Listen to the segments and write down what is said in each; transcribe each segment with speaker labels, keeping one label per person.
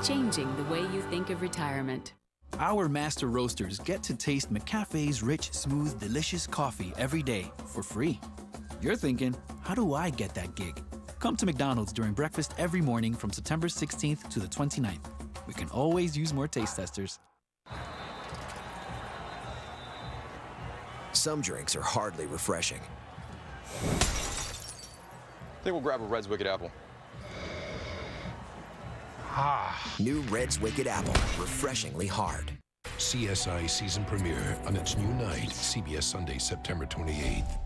Speaker 1: changing the way you think of retirement.
Speaker 2: Our master roasters get to taste McCafe's rich, smooth, delicious coffee every day for free. You're thinking, how do I get that gig? Come to McDonald's during breakfast every morning from September 16th to the 29th. We can always use more taste testers.
Speaker 3: Some drinks are hardly refreshing.
Speaker 4: I think we'll grab a Red's Wicked Apple.
Speaker 3: New Red's Wicked Apple, refreshingly hard.
Speaker 5: CSI season premiere on its new night, CBS Sunday, September 28th.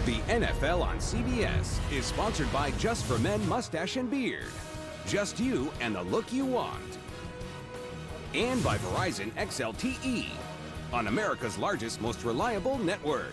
Speaker 6: The NFL on CBS is sponsored by Just for Men Mustache and Beard. Just you and the look you want. And by Verizon XLTE on America's largest, most reliable network.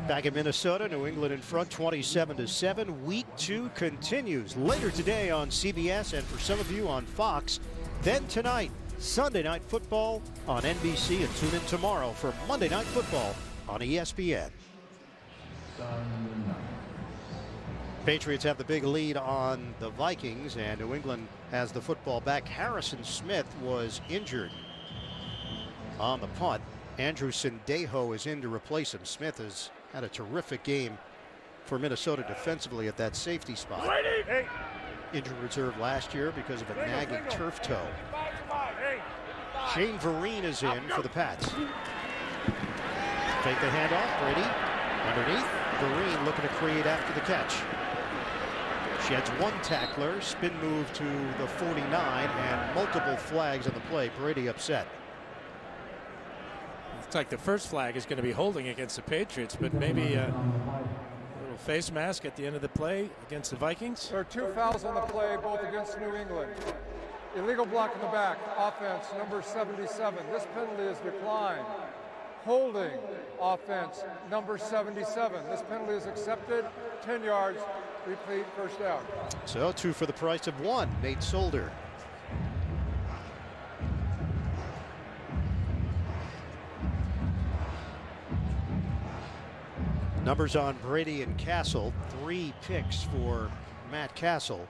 Speaker 7: Back in Minnesota, New England in front 27-7. Week 2 continues later today on CBS and for some of you on Fox. Then tonight, Sunday Night Football on NBC, and tune in tomorrow for Monday Night Football on ESPN. Patriots have the big lead on the Vikings, and New England has the football back. Harrison Smith was injured on the punt. Andrew Sendejo is in to replace him. Smith has had a terrific game for Minnesota defensively at that safety spot. Injured reserve last year because of a nagging turf toe. Shane Vereen is in for the Pats. Take the handoff. Brady underneath. Vereen looking to create after the catch. Sheds one tackler. Spin move to the 49 and multiple flags on the play. Brady upset.
Speaker 8: It's like the first flag is going to be holding against the Patriots, but maybe a little face mask at the end of the play against the Vikings.
Speaker 9: There are 2 fouls on the play, both against New England. Illegal block in the back, offense number 77. This penalty is declined. Holding, offense number 77. This penalty is accepted. 10 yards, repeat, first down.
Speaker 7: So 2 for the price of 1. Nate Solder. Numbers on Brady and Cassel. 3 picks for Matt Cassel.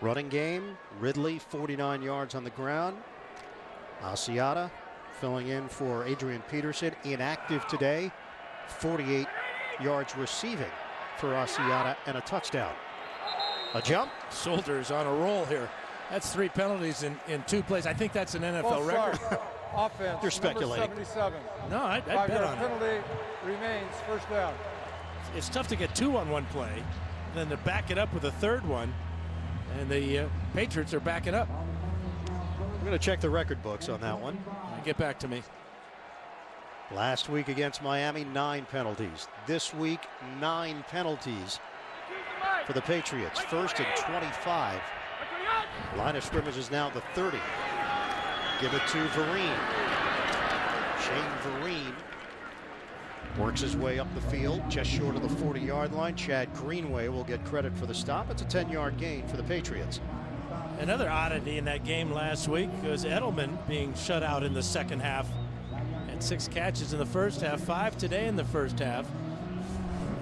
Speaker 7: Running game, Ridley 49 yards on the ground. Asiata filling in for Adrian Peterson, inactive today. 48 yards receiving for Asiata and a touchdown. A jump.
Speaker 8: Solder's on a roll here. That's 3 penalties in 2 plays. I think that's an NFL record.
Speaker 9: Offense.
Speaker 7: You're speculating.
Speaker 9: 77.
Speaker 8: No, I'd bet on it.
Speaker 9: Penalty remains, first down.
Speaker 8: It's tough to get 2 on one play, then to back it up with a 3rd one, and the Patriots are backing up.
Speaker 7: I'm going to check the record books on that one.
Speaker 8: Get back to me.
Speaker 7: Last week against Miami, 9 penalties. This week, 9 penalties for the Patriots. 1st and 25. Line of scrimmage is now the 30. Give it to Vereen. Shane Vereen works his way up the field just short of the 40-yard line. Chad Greenway will get credit for the stop. It's a 10-yard gain for the Patriots.
Speaker 8: Another oddity in that game last week was Edelman being shut out in the second half. Had 6 catches in the first half, 5 today in the first half.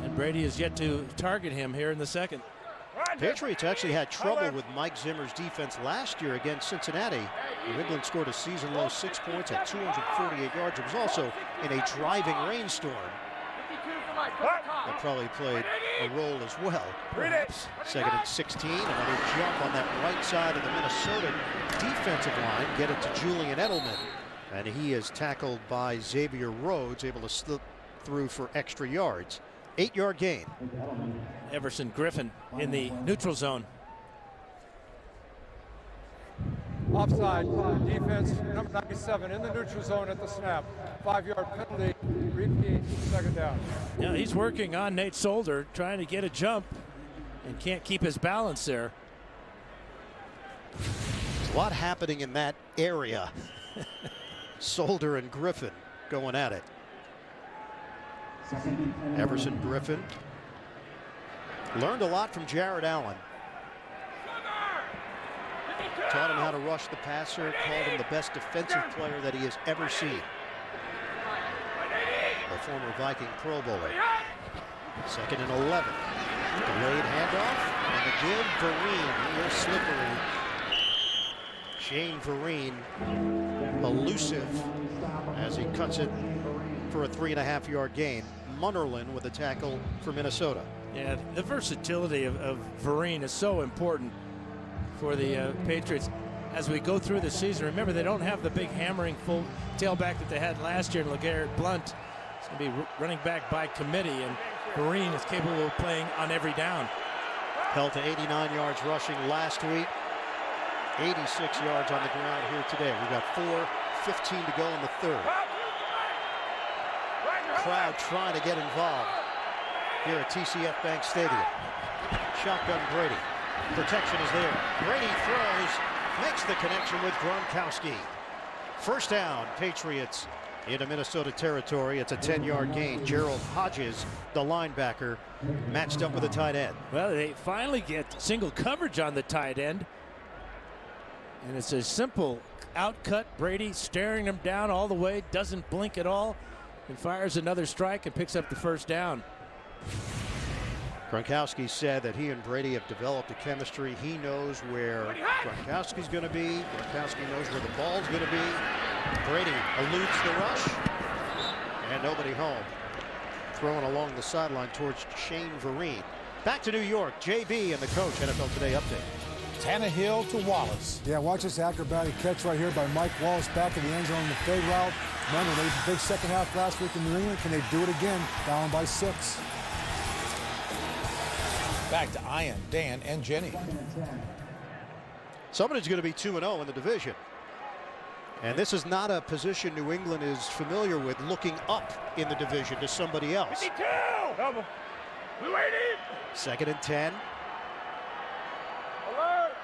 Speaker 8: And Brady has yet to target him here in the second.
Speaker 7: Patriots actually had trouble with Mike Zimmer's defense last year against Cincinnati. New England scored a season-low 6 points at 248 yards. It was also in a driving rainstorm. That probably played a role as well. Perhaps. 2nd and 16. Another jump on that right side of the Minnesota defensive line. Get it to Julian Edelman. And he is tackled by Xavier Rhodes, able to slip through for extra yards. 8-yard gain.
Speaker 8: Everson Griffin in the neutral zone.
Speaker 9: Offside, defense, number 97 in the neutral zone at the snap. 5-yard penalty, repeat, second down.
Speaker 8: Yeah, he's working on Nate Solder, trying to get a jump and can't keep his balance there.
Speaker 7: There's a lot happening in that area. Solder and Griffin going at it. Everson Griffin learned a lot from Jared Allen. Taught him how to rush the passer, called him the best defensive player that he has ever seen. The former Viking Pro Bowler. 2nd and 11. Delayed handoff, and the give, Vereen, real slippery. Shane Vereen, elusive as he cuts it for a 3.5-yard gain. Munnerlyn with a tackle for Minnesota.
Speaker 8: Yeah, the versatility of Vereen is so important for the Patriots as we go through the season. Remember, they don't have the big hammering full tailback that they had last year in LeGarrette Blount. It's going to be running back by committee, and Vereen is capable of playing on every down.
Speaker 7: Held to 89 yards rushing last week. 86 yards on the ground here today. We've got 4:15 to go in the third. Crowd trying to get involved here at TCF Bank Stadium. Shotgun Brady. Protection is there. Brady throws, makes the connection with Gostkowski. First down, Patriots into Minnesota territory. It's a 10-yard gain. Gerald Hodges, the linebacker, matched up with a tight end.
Speaker 8: Well, they finally get single coverage on the tight end. And it's a simple outcut. Brady staring him down all the way, doesn't blink at all, and fires another strike and picks up the first down.
Speaker 7: Gronkowski said that he and Brady have developed a chemistry. He knows where Gronkowski's going to be. Gronkowski knows where the ball's going to be. Brady eludes the rush, and nobody home. Throwing along the sideline towards Shane Vereen. Back to New York, JB and the coach. NFL Today update.
Speaker 10: Tannehill to Wallace. Yeah, watch this acrobatic catch right here by Mike Wallace back in the end zone in the fade route. Remember, they had a big second half last week in New England. Can they do it again? Down by 6.
Speaker 11: Back to Ian, Dan, and Jenny.
Speaker 7: Somebody's going to be 2-0 in the division. And this is not a position New England is familiar with, looking up in the division to somebody else.
Speaker 12: 52! We waiting!
Speaker 7: 2nd and 10.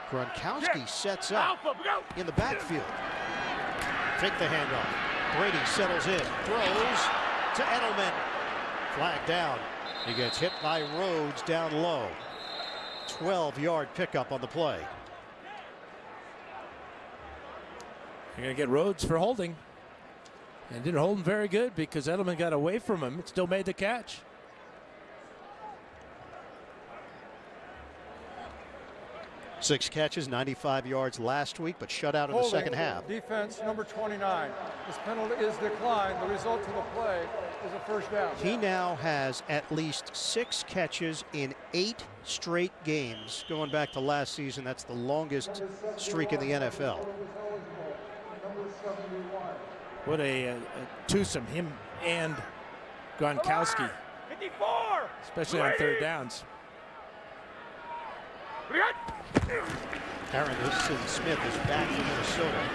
Speaker 7: Gronkowski sets up in the backfield. Fake the handoff. Brady settles in, throws to Edelman. Flag down. He gets hit by Rhodes down low. 12-yard pickup on the play.
Speaker 8: You're going to get Rhodes for holding. And didn't hold him very good because Edelman got away from him. It still made the catch.
Speaker 7: Six catches, 95 yards last week, but shut out in the second half.
Speaker 9: Defense number 29. This penalty is declined. The result of the play is a first down.
Speaker 7: He now has at least 6 catches in 8 straight games. Going back to last season, that's the longest streak in the NFL.
Speaker 8: What a twosome, him and Gostkowski.
Speaker 12: 54!
Speaker 8: Especially on third downs.
Speaker 7: Harrison Smith is back for Minnesota.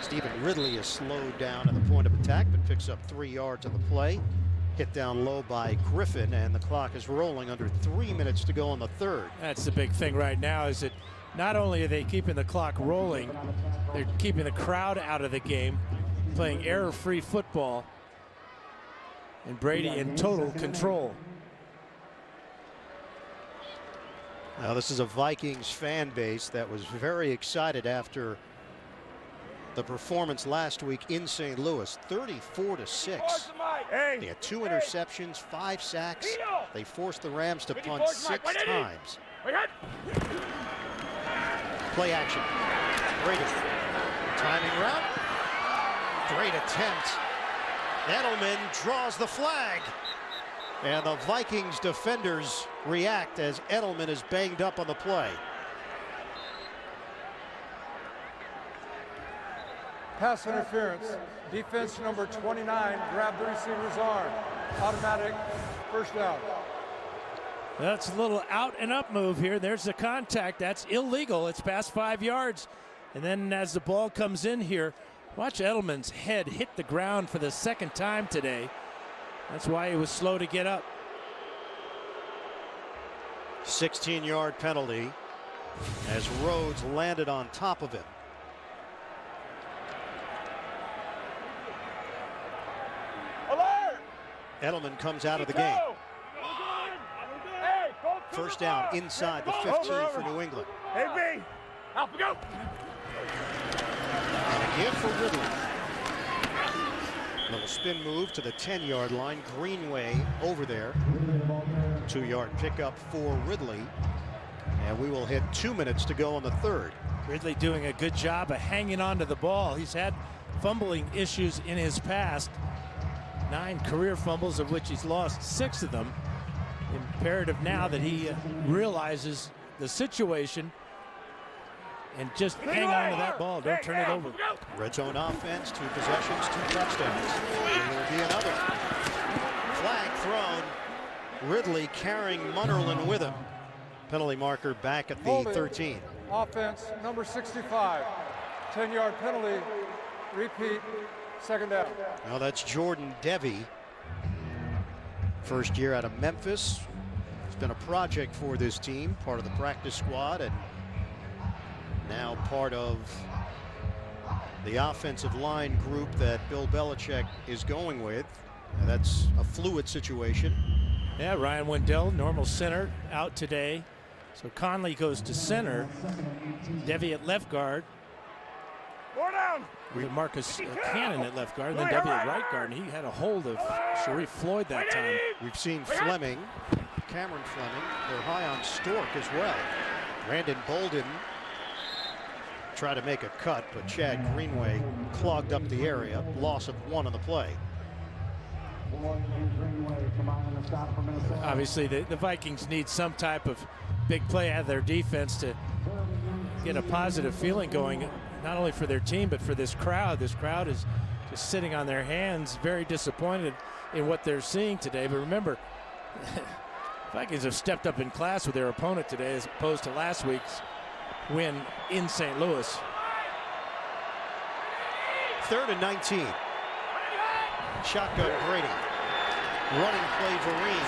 Speaker 7: Stevan Ridley is slowed down at the point of attack, but picks up 3 yards on the play. Hit down low by Griffin, and the clock is rolling under 3 minutes to go in the third.
Speaker 8: That's the big thing right now, is that not only are they keeping the clock rolling, they're keeping the crowd out of the game, playing error-free football, and Brady in total control.
Speaker 7: Now, this is a Vikings fan base that was very excited after the performance last week in St. Louis. 34-6. They had 2 interceptions, 5 sacks. They forced the Rams to punt 6 times. Play action. Brady. Timing route. Great attempt. Edelman draws the flag. And the Vikings defenders react as Edelman is banged up on the play.
Speaker 9: Pass interference. Defense number 29 grabbed the receiver's arm. Automatic first down.
Speaker 8: That's a little out and up move here. There's the contact. That's illegal. It's past 5 yards. And then as the ball comes in here, watch Edelman's head hit the ground for the second time today. That's why he was slow to get up.
Speaker 7: 16-yard penalty as Rhodes landed on top of him.
Speaker 12: Alert!
Speaker 7: Edelman comes out of the game. First down inside the 15 for New England.
Speaker 12: Hey, B. Alpha, go!
Speaker 7: And a give for Ridley. Little spin move to the 10-yard line. Greenway over there. 2-yard pickup for Ridley. And we will hit 2 minutes to go on the third.
Speaker 8: Ridley doing a good job of hanging on to the ball. He's had fumbling issues in his past. 9 career fumbles, of which he's lost 6 of them. Imperative now that he realizes the situation and just hang on to that ball. Don't turn it over.
Speaker 7: Red zone offense, 2 possessions, 2 touchdowns. There will be another. Flag thrown. Ridley carrying Munnerlyn with him. Penalty marker back at the
Speaker 9: Holding.
Speaker 7: 13.
Speaker 9: Offense number 65. 10-yard penalty. Repeat. Second down.
Speaker 7: Now that's Jordan Devey. First year out of Memphis. It's been a project for this team, part of the practice squad, and now part of the offensive line group that Bill Belichick is going with. And that's a fluid situation.
Speaker 8: Yeah, Ryan Wendell, normal center, out today. So Conley goes to center. Devey at left guard.
Speaker 12: 4 down.
Speaker 8: With Marcus Cannon at left guard, and then Devey at right guard. And he had a hold of Sharif Floyd that time.
Speaker 7: We've seen Fleming, Cameron Fleming. They're high on Stork as well. Brandon Bolden tried to make a cut, but Chad Greenway clogged up the area. Loss of 1 on the play.
Speaker 8: Obviously, the Vikings need some type of big play out of their defense to get a positive feeling going, not only for their team, but for this crowd. This crowd is just sitting on their hands, very disappointed in what they're seeing today. But remember, Vikings have stepped up in class with their opponent today as opposed to last week's win in St. Louis.
Speaker 7: 3rd and 19. Shotgun Brady. Running play Vereen.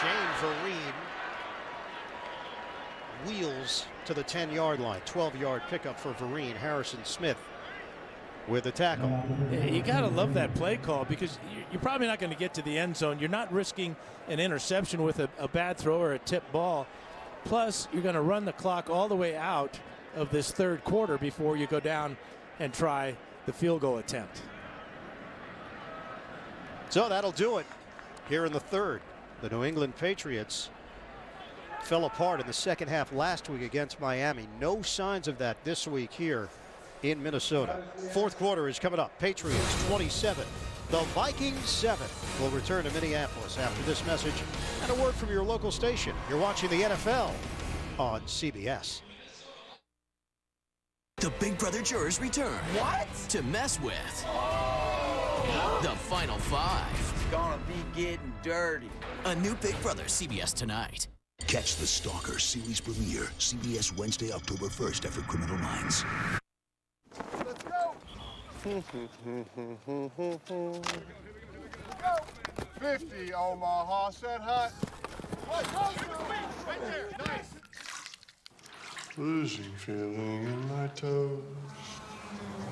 Speaker 7: Shane Vereen wheels to the 10-yard line. 12-yard pickup for Vereen. Harrison Smith with the tackle.
Speaker 8: Yeah, you got to love that play call because you're probably not going to get to the end zone. You're not risking an interception with a bad throw or a tip ball. Plus, you're going to run the clock all the way out of this third quarter before you go down and try the field goal attempt.
Speaker 7: So that'll do it here in the third. The New England Patriots fell apart in the second half last week against Miami. No signs of that this week here in Minnesota. Fourth quarter is coming up. Patriots 27, the Vikings 7. We'll return to Minneapolis after this message and a word from your local station. You're watching the NFL on CBS.
Speaker 3: The Big Brother jurors return.
Speaker 13: What?
Speaker 3: To mess with. The Final Five.
Speaker 13: It's gonna be getting dirty.
Speaker 3: A new Big Brother CBS tonight.
Speaker 14: Catch The Stalker series premiere, CBS Wednesday, October 1st after Criminal Minds.
Speaker 12: Let's go. 50 Omaha, set hot. Right there, nice.
Speaker 15: Losing feeling in my toes.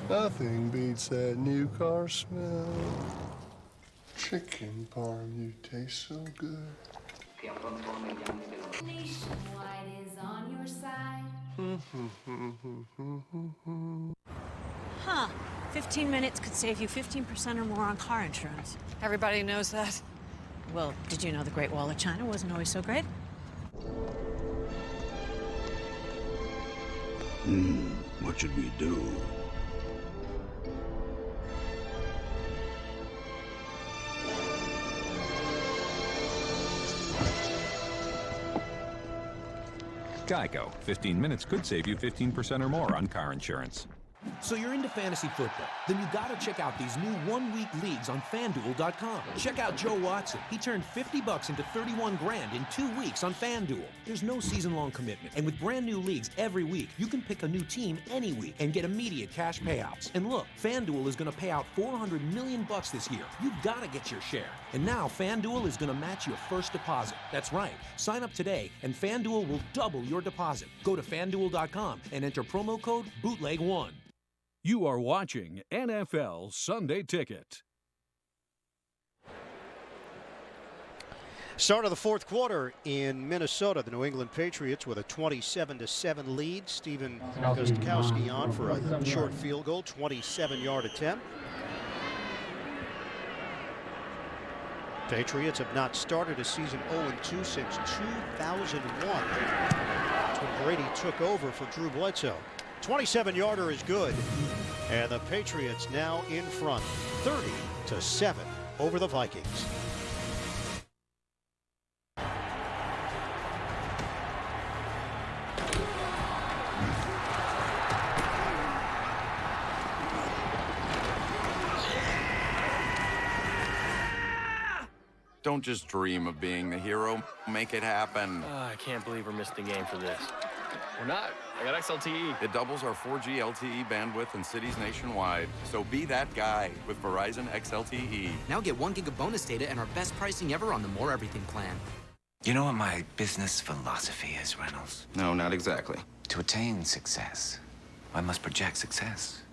Speaker 15: Nothing beats that new car smell. Chicken parm, you taste so good.
Speaker 16: Nationwide is on your side.
Speaker 17: Huh. 15 minutes could save you 15% or more on car insurance.
Speaker 18: Everybody knows that.
Speaker 17: Well, did you know the Great Wall of China wasn't always so great?
Speaker 14: What should we do?
Speaker 19: Geico. 15 minutes could save you 15% or more on car insurance.
Speaker 20: So you're into fantasy football? Then you gotta check out these new one-week leagues on FanDuel.com. Check out Joe Watson. He turned $50 into 31 grand in 2 weeks on FanDuel. There's no season-long commitment. And with brand new leagues every week, you can pick a new team any week and get immediate cash payouts. And look, FanDuel is gonna pay out $400 million this year. You've gotta get your share. And now FanDuel is gonna match your first deposit. That's right. Sign up today and FanDuel will double your deposit. Go to FanDuel.com and enter promo code BOOTLEG1.
Speaker 21: You are watching NFL Sunday Ticket.
Speaker 7: Start of the fourth quarter in Minnesota. The New England Patriots with a 27-7 lead. Stevan Gostkowski on for a short field goal, 27-yard attempt. Patriots have not started a season 0-2 since 2001. That's when Brady took over for Drew Bledsoe. 27-yarder is good, and the Patriots now in front, 30-7 over the Vikings.
Speaker 18: Don't just dream of being the hero. Make it happen.
Speaker 22: I can't believe we're missing the game for this. We're not. I got XLTE.
Speaker 18: It doubles our 4G LTE bandwidth in cities nationwide. So be that guy with Verizon XLTE.
Speaker 23: Now get 1 gig of bonus data and our best pricing ever on the More Everything plan.
Speaker 24: You know what my business philosophy is, Reynolds?
Speaker 18: No, not exactly.
Speaker 24: To attain success, I must project success.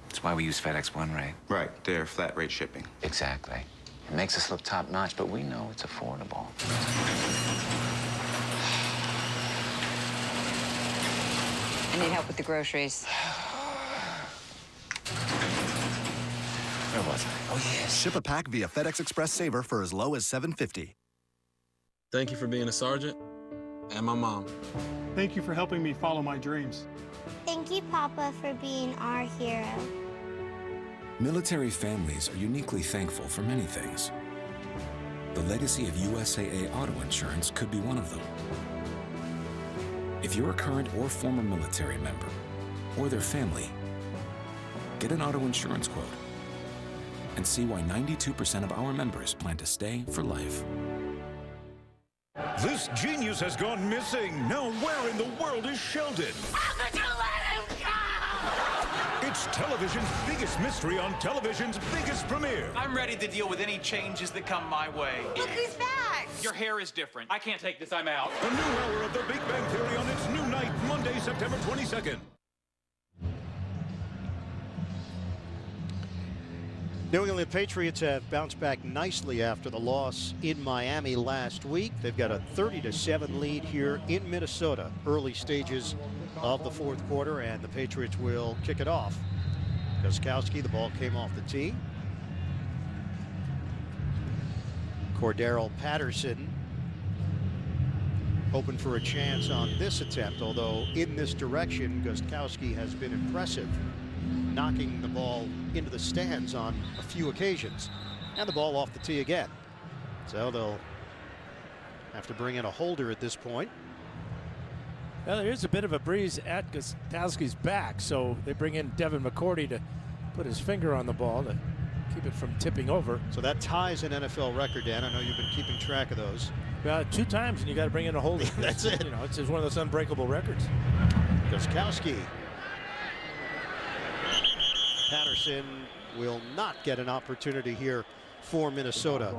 Speaker 24: That's why we use FedEx One Rate.
Speaker 18: Right, they're flat rate shipping.
Speaker 24: Exactly. It makes us look top-notch, but we know it's affordable.
Speaker 25: I need help with the groceries.
Speaker 24: Where was I? Oh, yes.
Speaker 26: Ship a pack via FedEx Express Saver for as low as $7.50.
Speaker 27: Thank you for being a sergeant and my mom.
Speaker 28: Thank you for helping me follow my dreams.
Speaker 29: Thank you, Papa, for being our hero.
Speaker 30: Military families are uniquely thankful for many things. The legacy of USAA auto insurance could be one of them. If you're a current or former military member, or their family, get an auto insurance quote and see why 92% of our members plan to stay for life.
Speaker 31: This genius has gone missing. Now where in the world is Sheldon?
Speaker 12: How could you let him go?
Speaker 31: It's television's biggest mystery on television's biggest premiere.
Speaker 32: I'm ready to deal with any changes that come my way.
Speaker 29: Look who's back!
Speaker 32: Your hair is different. I can't take this. I'm out.
Speaker 31: A new hour of The Big Bang Theory on its new night, Monday, September 22nd.
Speaker 7: New England Patriots have bounced back nicely after the loss in Miami last week. They've got a 30-7 lead here in Minnesota, early stages of the fourth quarter, and the Patriots will kick it off. Gostkowski, the ball came off the tee. Cordarrelle Patterson hoping for a chance on this attempt, although in this direction, Gostkowski has been impressive, knocking the ball into the stands on a few occasions. And the ball off the tee again. So they'll have to bring in a holder at this point.
Speaker 8: Well, there is a bit of a breeze at Gostkowski's back, so they bring in Devin McCourty to put his finger on the ball to keep it from tipping over.
Speaker 7: So that ties an NFL record, Dan. I know you've been keeping track of those.
Speaker 8: 2 times, and you got to bring in a holder.
Speaker 7: That's it.
Speaker 8: You know, it's one of those unbreakable records.
Speaker 7: Gostkowski. Patterson will not get an opportunity here for Minnesota.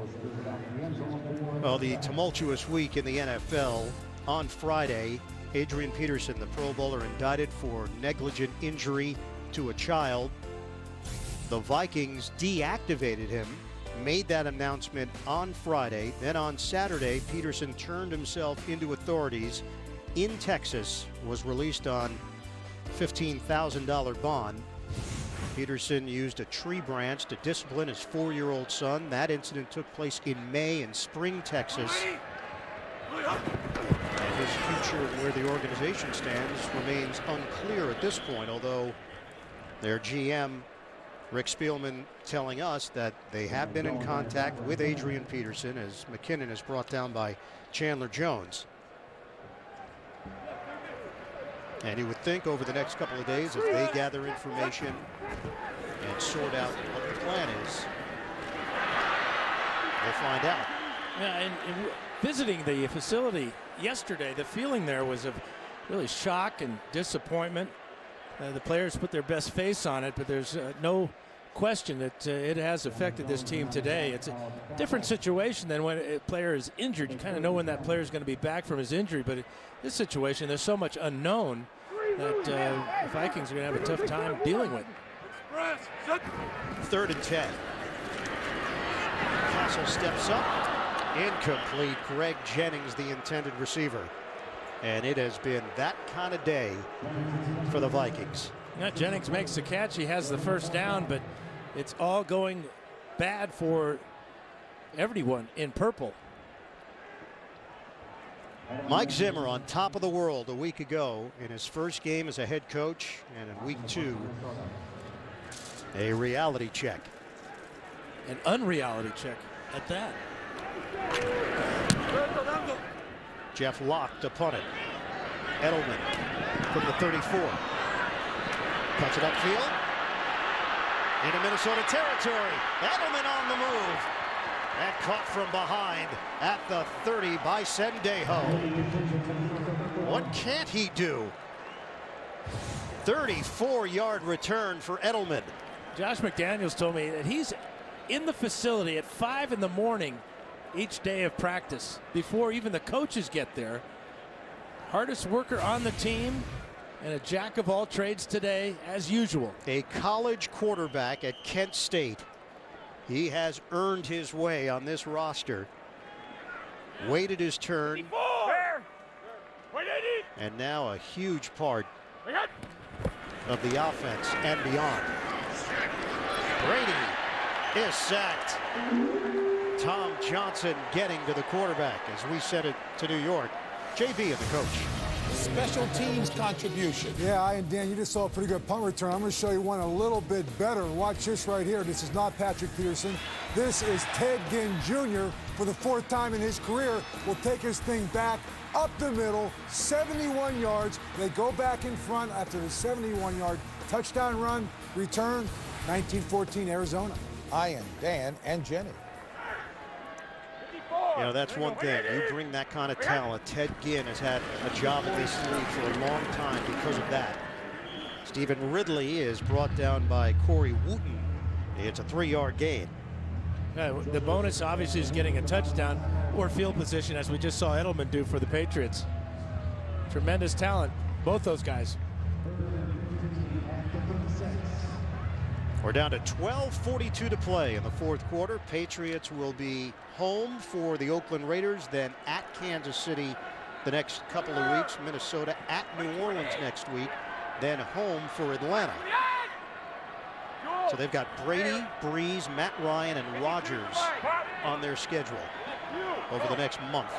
Speaker 7: Well, the tumultuous week in the NFL on Friday. Adrian Peterson, the Pro Bowler, indicted for negligent injury to a child. The Vikings deactivated him, made that announcement on Friday. Then on Saturday, Peterson turned himself into authorities in Texas, was released on $15,000 bond. Peterson used a tree branch to discipline his 4-year-old son. That incident took place in May in Spring, Texas. And his future and where the organization stands remains unclear at this point, although their GM, Rick Spielman, telling us that they have been in contact with Adrian Peterson as McKinnon is brought down by Chandler Jones. And you would think over the next couple of days, as they gather information and sort out what the plan is, we'll find out.
Speaker 8: Yeah, and visiting the facility yesterday, the feeling there was of really shock and disappointment. The players put their best face on it, but there's no question that it has affected this team today. It's a different situation than when a player is injured. You kind of know when that player is going to be back from his injury, but in this situation, there's so much unknown that the Vikings are going to have a tough time dealing with.
Speaker 7: 3rd and 10. Cassel steps up. Incomplete. Greg Jennings, the intended receiver. And it has been that kind of day for the Vikings.
Speaker 8: Yeah, Jennings makes the catch. He has the first down, but it's all going bad for everyone in purple.
Speaker 7: Mike Zimmer on top of the world a week ago in his first game as a head coach, and in week 2, a reality check.
Speaker 8: An unreality check at that.
Speaker 7: Jeff Locke to punt it. Edelman from the 34. Cuts it upfield. Into Minnesota territory. Edelman on the move. And caught from behind at the 30 by Sendejo. What can't he do? 34-yard return for Edelman.
Speaker 8: Josh McDaniels told me that he's in the facility at 5 in the morning each day of practice before even the coaches get there. Hardest worker on the team and a jack of all trades today, as usual.
Speaker 7: A college quarterback at Kent State. He has earned his way on this roster. Waited his turn. And now a huge part of the offense and beyond. Brady is sacked. Tom Johnson getting to the quarterback as we sent it to New York. JB and the coach.
Speaker 1: Special teams contribution.
Speaker 2: Yeah, and Dan, you just saw a pretty good punt return. I'm going to show you one a little bit better. Watch this right here. This is not Patrick Peterson. This is Ted Ginn Jr. for the 4th time in his career. Will take his thing back up the middle, 71 yards. They go back in front after the 71-yard touchdown run, return, 1914 Arizona.
Speaker 1: Ian, Dan, and Jenny.
Speaker 7: You know, that's one thing. You bring that kind of talent. Ted Ginn has had a job in this league for a long time because of that. Stevan Ridley is brought down by Corey Wooten. It's a 3-yard gain.
Speaker 8: The bonus obviously is getting a touchdown or field position, as we just saw Edelman do for the Patriots. Tremendous talent, both those guys.
Speaker 7: We're down to 12:42 to play in the 4th quarter. Patriots will be home for the Oakland Raiders, then at Kansas City the next couple of weeks, Minnesota at New Orleans next week, then home for Atlanta. So they've got Brady, Breeze, Matt Ryan, and Rodgers on their schedule over the next month.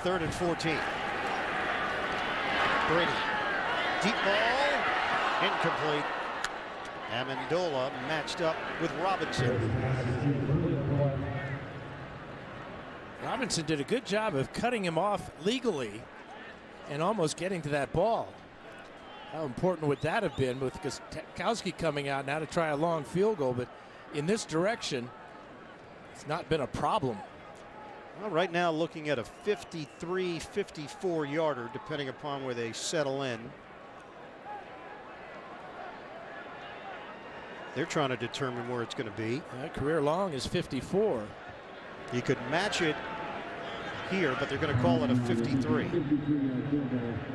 Speaker 7: 3rd and 14. Brady. Deep ball. Incomplete. Amendola matched up with Robinson.
Speaker 8: Robinson did a good job of cutting him off legally and almost getting to that ball. How important would that have been with Gostkowski coming out now to try a long field goal, but in this direction, it's not been a problem.
Speaker 7: Well, right now looking at a 53, 54-yarder, depending upon where they settle in. They're trying to determine where it's going to be.
Speaker 8: Career long is 54.
Speaker 7: You could match it here, but they're going to call it a 53.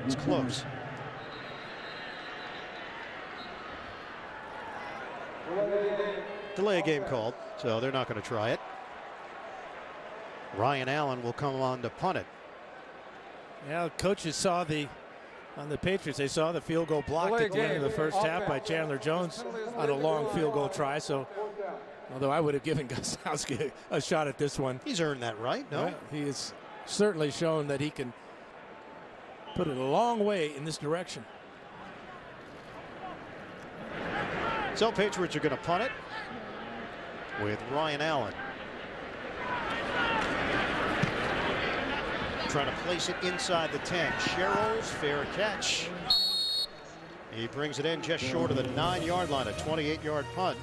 Speaker 7: It's close. Delay a game called, so they're not going to try it. Ryan Allen will come on to punt it.
Speaker 8: Yeah, coaches saw on the Patriots, they saw the field goal blocked at the end of the first half by Chandler Jones on a long field goal try. So, although I would have given Gostkowski a shot at this one.
Speaker 7: He's earned that right, no?
Speaker 8: Right. He has certainly shown that he can put it a long way in this direction.
Speaker 7: So Patriots are going to punt it with Ryan Allen. Trying to place it inside the 10. Sherrill's fair catch. He brings it in just short of the 9-yard line, a 28-yard punt,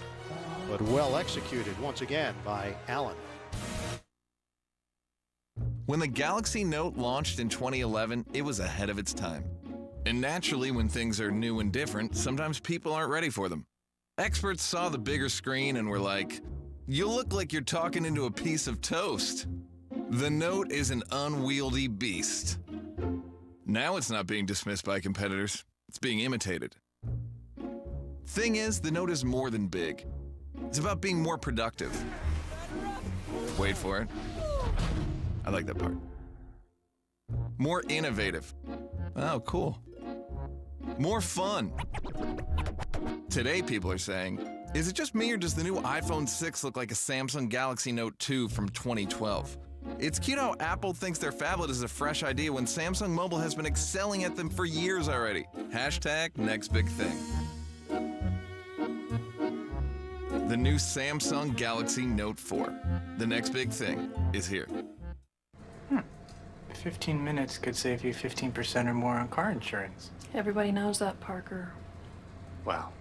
Speaker 7: but well executed once again by Allen.
Speaker 3: When the Galaxy Note launched in 2011, it was ahead of its time. And naturally, when things are new and different, sometimes people aren't ready for them. Experts saw the bigger screen and were like, "You look like you're talking into a piece of toast." The Note is an unwieldy beast. Now it's not being dismissed by competitors. It's being imitated. Thing is, the Note is more than big. It's about being more productive. Wait for it. I like that part. More innovative. Oh, cool. More fun. Today, people are saying, Is it just me, or does the new iPhone 6 look like a Samsung Galaxy Note 2 from 2012? It's cute how Apple thinks their phablet is a fresh idea when Samsung Mobile has been excelling at them for years already. Hashtag next big thing. The new Samsung Galaxy Note 4. The next big thing is here.
Speaker 4: 15 minutes could save you 15% or more on car insurance.
Speaker 5: Everybody knows that, Parker.
Speaker 4: Well,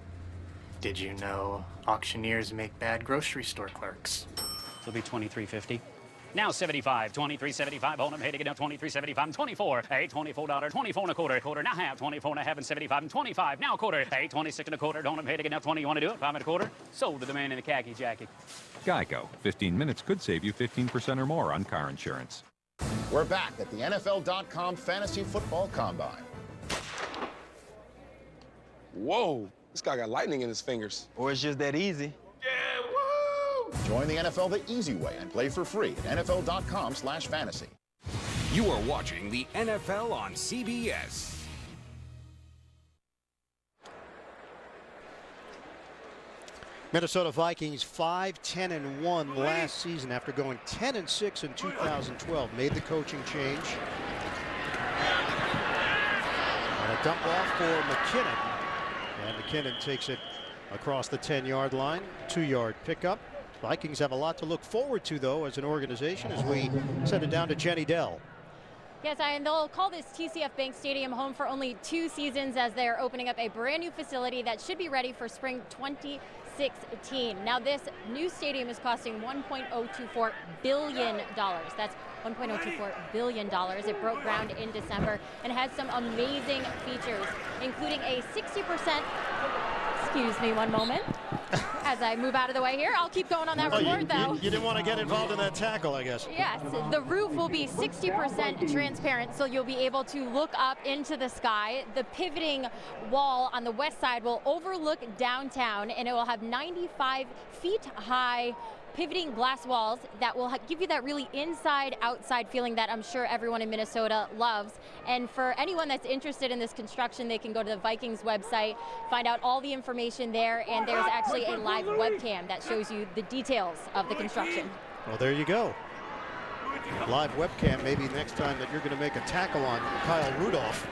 Speaker 4: did you know auctioneers make bad grocery store clerks?
Speaker 6: It'll be $23.50. Now 75, 23.75. Hold them, hey to get down 23.75, 24, hey, $24, 24 and a quarter, now half, 24 and a half and 75 and 25, now a quarter, hey, 26 and a quarter. Hold them, hey to get down 20. You want to do it? 5 and a quarter. Sold to the man in the khaki jacket.
Speaker 9: Geico. 15 minutes could save you 15% or more on car insurance.
Speaker 10: We're back at the NFL.com Fantasy Football Combine.
Speaker 11: Whoa, this guy got lightning in his fingers.
Speaker 13: Or it's just that easy.
Speaker 10: Join the NFL the easy way and play for free at NFL.com/fantasy.
Speaker 31: You are watching the NFL on CBS.
Speaker 7: Minnesota Vikings 5-10-1 last season after going 10-6 in 2012. Made the coaching change. And a dump off for McKinnon. And McKinnon takes it across the 10-yard line. 2-yard pickup. Vikings have a lot to look forward to, though, as an organization, as we send it down to Jenny Dell.
Speaker 14: Yes, and they'll call this TCF Bank Stadium home for only 2 seasons, as they're opening up a brand new facility that should be ready for spring 2016. Now, this new stadium is costing $1.024 billion. That's $1.024 billion. It broke ground in December and has some amazing features, including a 60%. Excuse me one moment. As I move out of the way here, I'll keep going on that report, though.
Speaker 7: You didn't want to get involved in that tackle, I guess.
Speaker 14: Yes, the roof will be 60% transparent, so you'll be able to look up into the sky. The pivoting wall on the west side will overlook downtown, and it will have 95 feet high pivoting glass walls that will give you that really inside-outside feeling that I'm sure everyone in Minnesota loves. And for anyone that's interested in this construction, they can go to the Vikings website, find out all the information there, and there's actually a live webcam that shows you the details of the construction.
Speaker 7: Well, there you go. Live webcam maybe next time that you're going to make a tackle on Kyle Rudolph.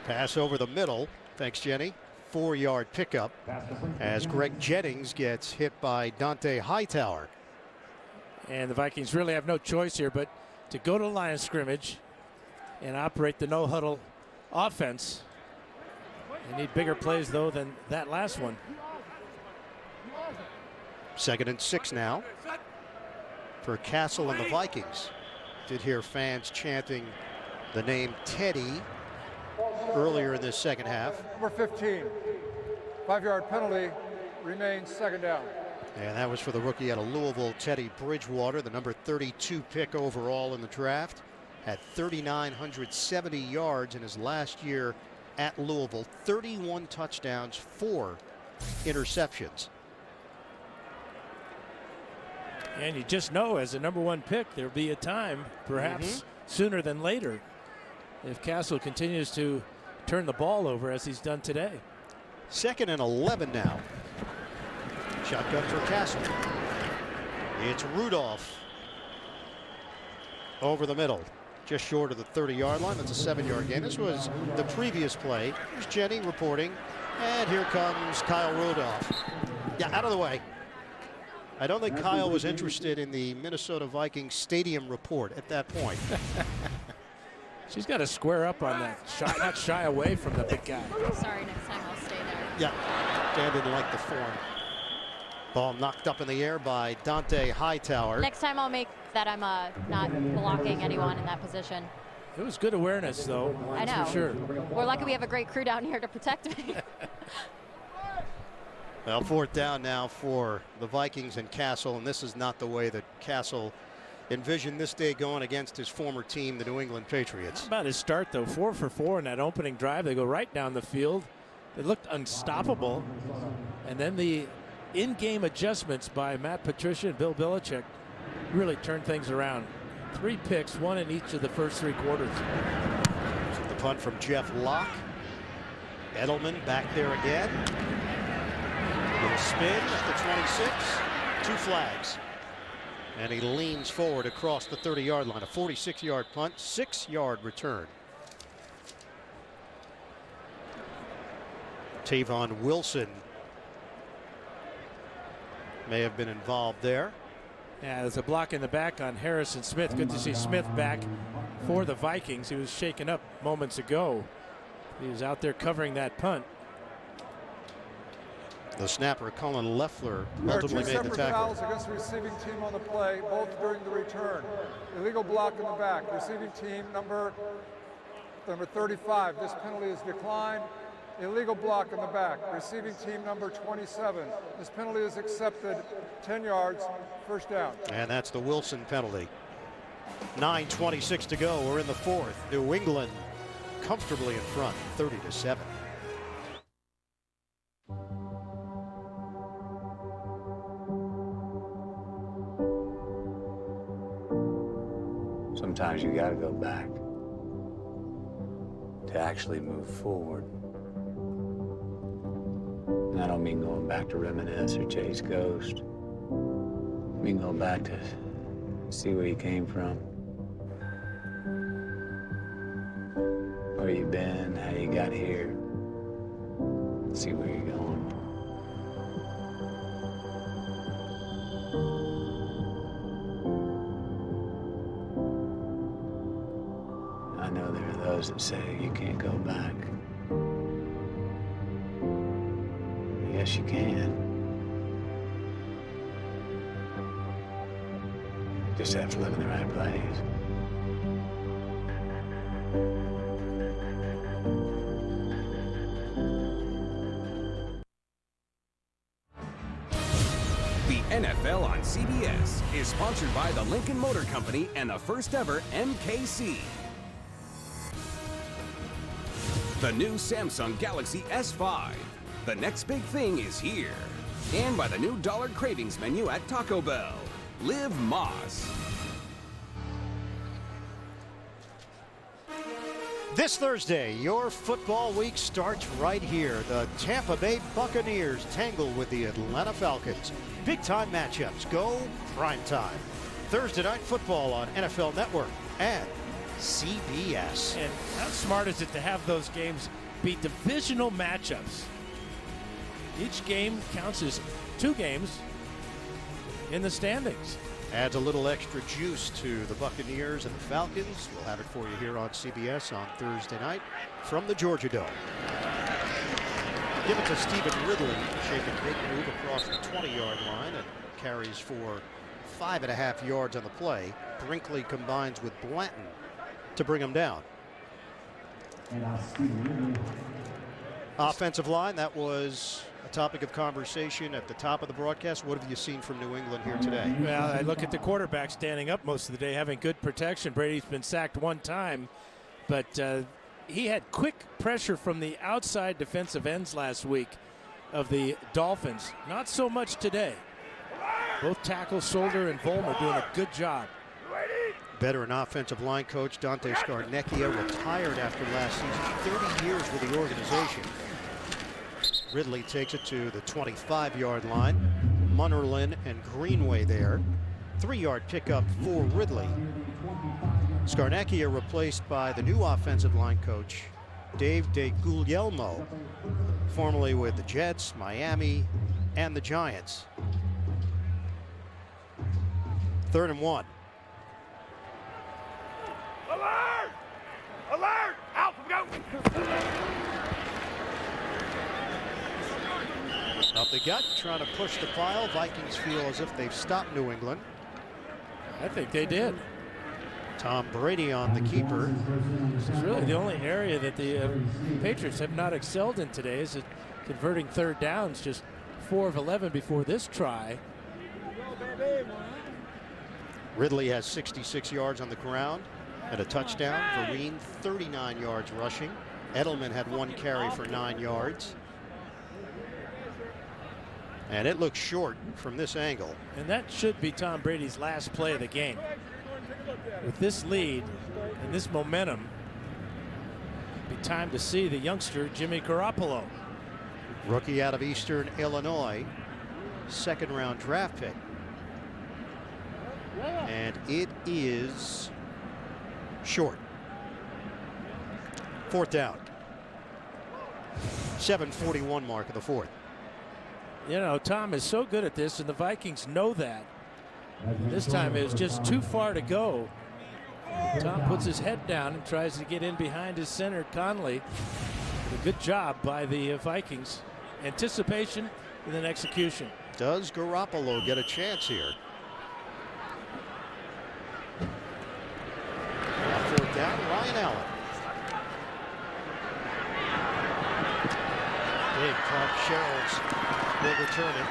Speaker 7: Pass over the middle. Thanks, Jenny. 4-yard pickup as Greg Jennings gets hit by Dante Hightower.
Speaker 8: And the Vikings really have no choice here but to go to the line of scrimmage and operate the no-huddle offense. They need bigger plays, though, than that last one.
Speaker 7: 2nd and 6 now for Cassel and the Vikings. Did hear fans chanting the name Teddy earlier in this second half.
Speaker 2: Number 15, 5-yard penalty, remains 2nd down.
Speaker 7: And that was for the rookie out of Louisville, Teddy Bridgewater, the number 32 pick overall in the draft. Had 3,970 yards in his last year at Louisville, 31 touchdowns, 4 interceptions.
Speaker 8: And you just know, as a number 1 pick, there'll be a time, perhaps sooner than later, if Cassel continues to turn the ball over as he's done today.
Speaker 7: 2nd and 11 now. Shotgun for Cassel. It's Rudolph over the middle, just short of the 30-yard line. That's a 7-yard gain. This was the previous play. Here's Jenny reporting, and here comes Kyle Rudolph. Yeah, out of the way. I don't think Kyle was interested in the Minnesota Vikings stadium report at that point.
Speaker 8: She's got to square up on that, not shy away from the big guy.
Speaker 14: Sorry, next time I'll stay there.
Speaker 7: Yeah, Dan didn't like the form. Ball knocked up in the air by Dante Hightower.
Speaker 14: Next time I'll make that I'm not blocking anyone in that position.
Speaker 8: It was good awareness, though.
Speaker 14: I know.
Speaker 8: For sure.
Speaker 14: We're lucky we have a great crew down here to protect me.
Speaker 7: Well, 4th down now for the Vikings and Cassel, and this is not the way that Cassel envisioned this day going against his former team, the New England Patriots.
Speaker 8: How about his start, though? 4 for 4 in that opening drive. They go right down the field. They looked unstoppable. And then the in-game adjustments by Matt Patricia and Bill Belichick really turned things around. 3 picks, 1 in each of the first 3 quarters.
Speaker 7: The punt from Jeff Locke. Edelman back there again. spin at the 26. 2 flags. And he leans forward across the 30-yard line. A 46-yard punt, 6-yard return. Tavon Wilson may have been involved there.
Speaker 8: Yeah, there's a block in the back on Harrison Smith. Good to see Smith back for the Vikings. He was shaken up moments ago. He was out there covering that punt.
Speaker 7: The snapper, Colin Leffler,
Speaker 2: There are
Speaker 7: ultimately
Speaker 2: two
Speaker 7: made the
Speaker 2: separate
Speaker 7: tackle.
Speaker 2: fouls against the receiving team on the play, both during the return. Illegal block in the back. Receiving team number 35. This penalty is declined. Illegal block in the back. Receiving team number 27. This penalty is accepted. 10 yards, first down.
Speaker 7: And that's the Wilson penalty. 9:26 to go. We're in the fourth. New England comfortably in front, 30-7.
Speaker 13: Sometimes you gotta go back to actually move forward. And I don't mean going back to reminisce or chase ghosts. I mean going back to see where you came from. Where you been, how you got here. See where you're going. I know there are those that say you can't go back. Yes, you can. Just have to look in the right place.
Speaker 15: The NFL on CBS is sponsored by the Lincoln Motor Company and the first ever MKC. The new Samsung Galaxy S5. The next big thing is here. And by the new Dollar Cravings menu at Taco Bell. Live Moss.
Speaker 7: This Thursday, your football week starts right here. The Tampa Bay Buccaneers tangle with the Atlanta Falcons. Big-time matchups. Go prime time. Thursday Night Football on NFL Network and CBS.
Speaker 8: And how smart is it to have those games be divisional matchups? Each game counts as 2 games in the standings.
Speaker 7: Adds a little extra juice to the Buccaneers and the Falcons. We'll have it for you here on CBS on Thursday night from the Georgia Dome. Give it to Stevan Ridley. Shake and big move across the 20-yard line and carries for 5.5 yards on the play. Brinkley combines with Blanton to bring him down. Offensive line, that was a topic of conversation at the top of the broadcast. What have you seen from New England here today?
Speaker 8: Well, I look at the quarterback standing up most of the day, having good protection. Brady's been sacked 1 time, but he had quick pressure from the outside defensive ends last week of the Dolphins. Not so much today. Both tackles, Solder and Vollmer, doing a good job.
Speaker 7: Veteran offensive line coach Dante Scarnecchia retired after last season. 30 years with the organization. Ridley takes it to the 25-yard line. Munnerlin and Greenway there. 3-yard pickup for Ridley. Scarnecchia replaced by the new offensive line coach, Dave DeGuglielmo, formerly with the Jets, Miami, and the Giants. 3rd and 1.
Speaker 12: Alert! Alert! Out, go!
Speaker 7: Up the gut, trying to push the pile. Vikings feel as if they've stopped New England.
Speaker 8: I think they did.
Speaker 7: Tom Brady on the keeper.
Speaker 8: This is really the only area that the Patriots have not excelled in today, is converting 3rd downs. Just 4 of 11 before this try.
Speaker 7: Ridley has 66 yards on the ground and a touchdown. Vereen 39 yards rushing. Edelman had 1 carry for 9 yards. And it looks short from this angle.
Speaker 8: And that should be Tom Brady's last play of the game. With this lead and this momentum, it'd be time to see the youngster Jimmy Garoppolo.
Speaker 7: Rookie out of Eastern Illinois. second-round draft pick. And it is short. Fourth down. 7:41 mark of the fourth.
Speaker 8: You know, Tom is so good at this, and the Vikings know that. This time it was just too far to go. Tom puts his head down and tries to get in behind his center, Conley. A good job by the Vikings. Anticipation and then execution.
Speaker 7: Does Garoppolo get a chance here? Fourth down, Ryan Allen. Big pump, Sherrills will return it.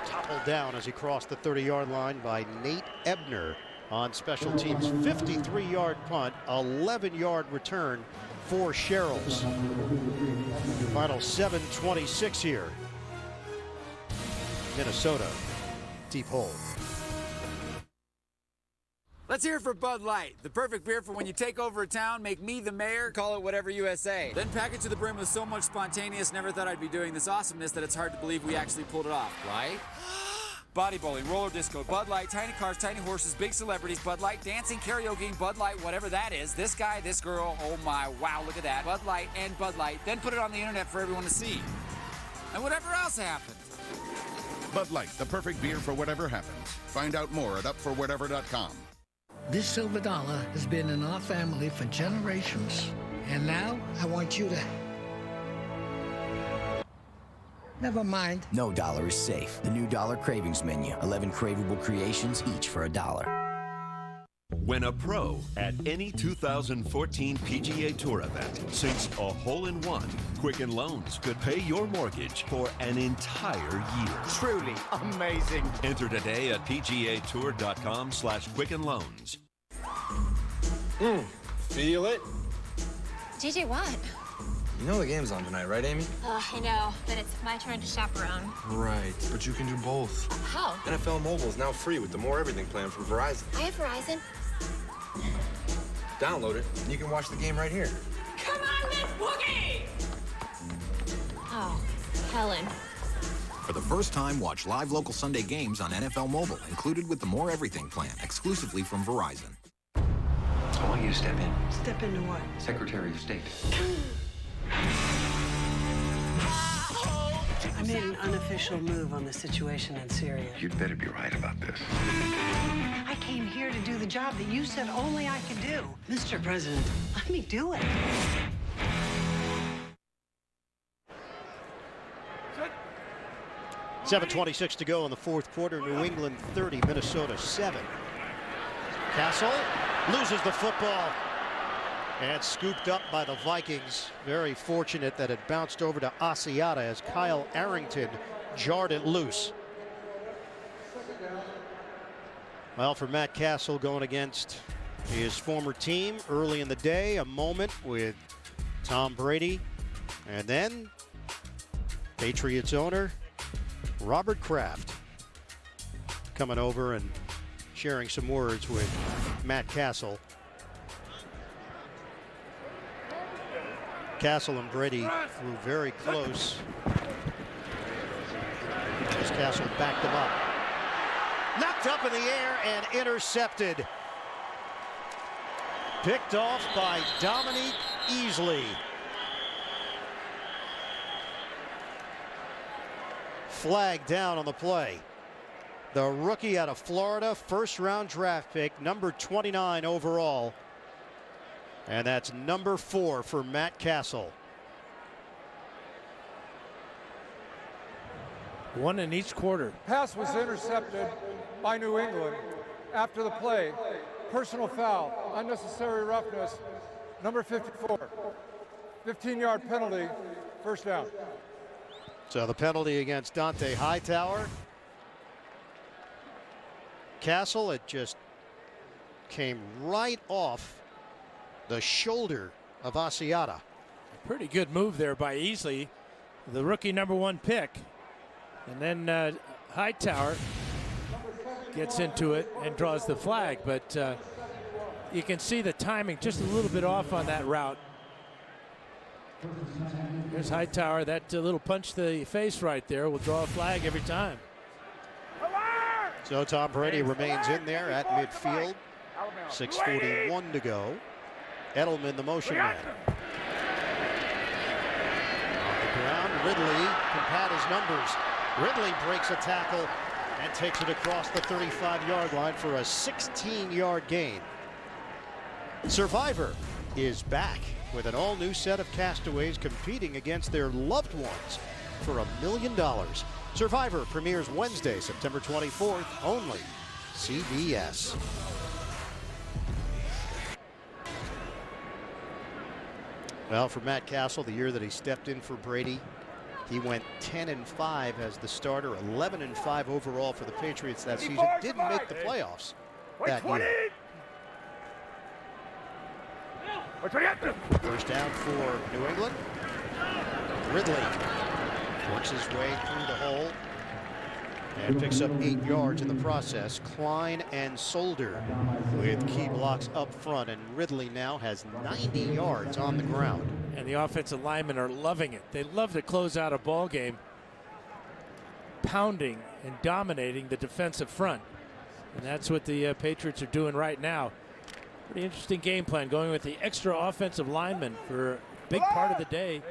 Speaker 7: Toppled down as he crossed the 30-yard line by Nate Ebner on special teams. 53-yard punt, 11-yard return for Sherrills. Final 7:26 here. Minnesota, deep hole.
Speaker 16: Let's hear it for Bud Light, the perfect beer for when you take over a town, make me the mayor, call it whatever USA. Then pack it to the brim with so much spontaneous, never thought I'd be doing this awesomeness that it's hard to believe we actually pulled it off, right? Body bowling, roller disco, Bud Light, tiny cars, tiny horses, big celebrities, Bud Light, dancing, karaoke, Bud Light, whatever that is. This guy, this girl, oh my, wow, look at that. Bud Light and Bud Light, then put it on the internet for everyone to see. And whatever else happened.
Speaker 10: Bud Light, the perfect beer for whatever happens. Find out more at upforwhatever.com.
Speaker 17: This silver dollar has been in our family for generations. And now I want you to... Never mind.
Speaker 18: No dollar is safe. The new Dollar Cravings menu. 11 craveable creations, each for $1.
Speaker 19: When a pro at any 2014 PGA Tour event sinks a hole-in-one, Quicken Loans could pay your mortgage for an entire year.
Speaker 16: Truly amazing.
Speaker 19: Enter today at pgatour.com/Quicken Loans.
Speaker 11: Feel it?
Speaker 20: JJ, what?
Speaker 21: You know the game's on tonight, right, Amy?
Speaker 20: I know, but it's my turn to chaperone.
Speaker 21: Right, but you can do both.
Speaker 20: How?
Speaker 21: NFL Mobile is now free with the More Everything plan from Verizon.
Speaker 20: I have Verizon.
Speaker 21: Download it, and you can watch the game right here.
Speaker 20: Come on, Miss Boogie! Oh, Helen.
Speaker 22: For the first time, watch live local Sunday games on NFL Mobile, included with the More Everything plan, exclusively from Verizon.
Speaker 23: I want you to step in.
Speaker 24: Step into what?
Speaker 23: Secretary of State.
Speaker 24: I made an unofficial move on the situation in Syria.
Speaker 23: You'd better be right about this.
Speaker 24: I came here to do the job that you said only I could do. Mr. President, let me do it.
Speaker 7: 7:26 to go in the fourth quarter. New England 30, Minnesota 7. Cassel loses the football and scooped up by the Vikings. Very fortunate that it bounced over to Asiata as Kyle Arrington jarred it loose. Well, for Matt Cassel going against his former team early in the day, a moment with Tom Brady, and then Patriots owner Robert Kraft coming over and sharing some words with Matt Cassel. Cassel and Brady grew very close as Cassel backed him up. Knocked up in the air and intercepted. Picked off by Dominique Easley. Flag down on the play. The rookie out of Florida, first-round draft pick, number 29 overall. And that's number 4 for Matt Cassel.
Speaker 8: One in each quarter.
Speaker 2: Pass was intercepted by New England after the play. Personal foul, unnecessary roughness, number 54. 15-yard penalty, first down.
Speaker 7: So the penalty against Dante Hightower. Cassel, it just came right off the shoulder of Asiata.
Speaker 8: Pretty good move there by Easley, the rookie number 1 pick. And then Hightower gets into it and draws the flag, but you can see the timing just a little bit off on that route. Here's Hightower. That little punch to the face right there will draw a flag every time.
Speaker 7: So Tom Brady remains in there at midfield. 6:41 to go. Edelman, the motion man. On the ground, Ridley can pad his numbers. Ridley breaks a tackle and takes it across the 35-yard line for a 16-yard gain. Survivor is back with an all-new set of castaways competing against their loved ones for $1 million. Survivor premieres Wednesday, September 24th, only CBS. Well, for Matt Cassel, the year that he stepped in for Brady, he went 10-5 as the starter, 11-5 overall for the Patriots that season. Didn't make the playoffs that year. First down for New England. Ridley works his way through the hole and picks up 8 yards in the process. Klein and Solder with key blocks up front, and Ridley now has 90 yards on the ground.
Speaker 8: And the offensive linemen are loving it. They love to close out a ball game, pounding and dominating the defensive front. And that's what the Patriots are doing right now. Pretty interesting game plan, going with the extra offensive lineman for a big part of the day,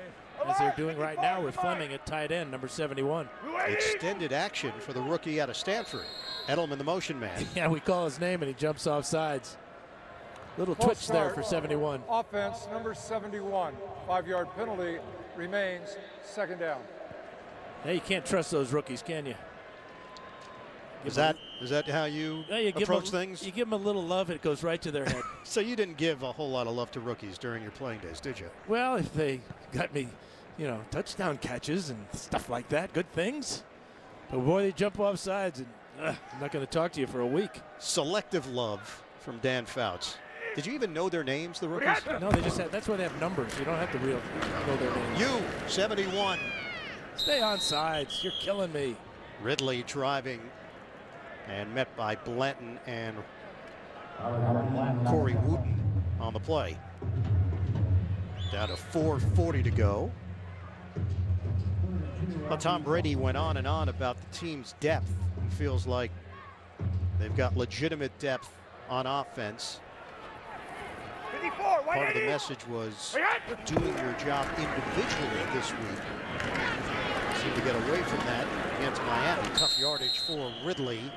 Speaker 8: as they're doing right now with Fleming at tight end, number 71.
Speaker 7: Extended action for the rookie out of Stanford. Edelman, the motion man.
Speaker 8: Yeah, we call his name and he jumps off sides. Little twitch there for 71.
Speaker 2: Offense, number 71. 5-yard penalty, remains second down.
Speaker 8: Hey, you can't trust those rookies, can you?
Speaker 7: Is that how you approach things?
Speaker 8: You give them a little love, it goes right to their head.
Speaker 7: So you didn't give a whole lot of love to rookies during your playing days, did you?
Speaker 8: Well, if they got me, touchdown catches and stuff like that, good things. But boy, they jump off sides, and I'm not going to talk to you for a week.
Speaker 7: Selective love from Dan Fouts. Did you even know their names, the rookies?
Speaker 8: No, they just that's why they have numbers. You don't have to know their names.
Speaker 7: You, 71.
Speaker 8: Stay on sides. You're killing me.
Speaker 7: Ridley driving and met by Blanton and Corey Wooten on the play. Down to 4:40 to go. Well, Tom Brady went on and on about the team's depth. He feels like they've got legitimate depth on offense. Part of the message was doing your job individually this week. Seemed to get away from that against Miami. Tough yardage for Ridley.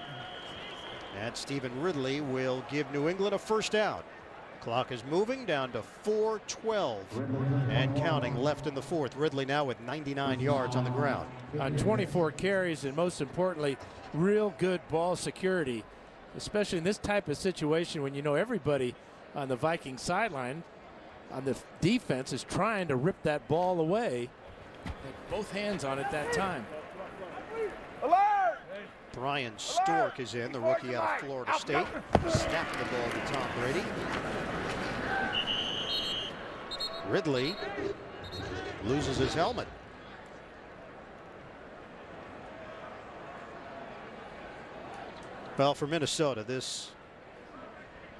Speaker 7: And Stevan Ridley will give New England a first down. Clock is moving down to 4:12 and counting left in the fourth. Ridley now with 99 yards on the ground.
Speaker 8: On 24 carries, and most importantly, real good ball security, especially in this type of situation when you know everybody on the Viking sideline on the defense is trying to rip that ball away. Had both hands on it that time.
Speaker 7: Brian Stork is in, the rookie out of Florida State. Snapping the ball to Tom Brady. Ridley loses his helmet. Well, for Minnesota, this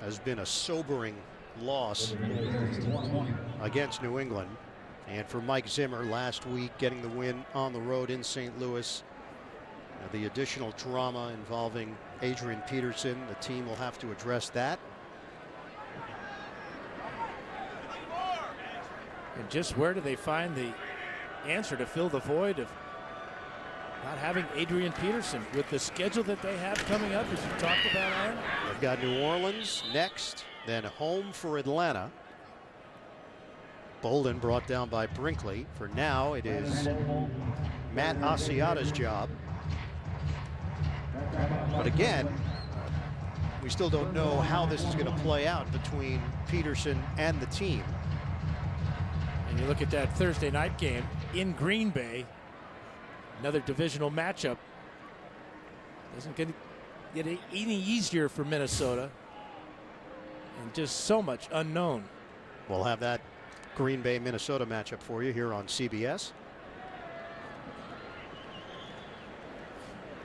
Speaker 7: has been a sobering loss against New England. And for Mike Zimmer last week, getting the win on the road in St. Louis. The additional drama involving Adrian Peterson, the team will have to address that.
Speaker 8: And just where do they find the answer to fill the void of not having Adrian Peterson with the schedule that they have coming up, as you talked about, Aaron?
Speaker 7: They've got New Orleans next, then home for Atlanta. Bolden brought down by Brinkley. For now, it is Matt Asiata's job. But again, we still don't know how this is going to play out between Peterson and the team.
Speaker 8: And you look at that Thursday night game in Green Bay, another divisional matchup. Doesn't get any easier for Minnesota. And just so much unknown.
Speaker 7: We'll have that Green Bay Minnesota matchup for you here on CBS.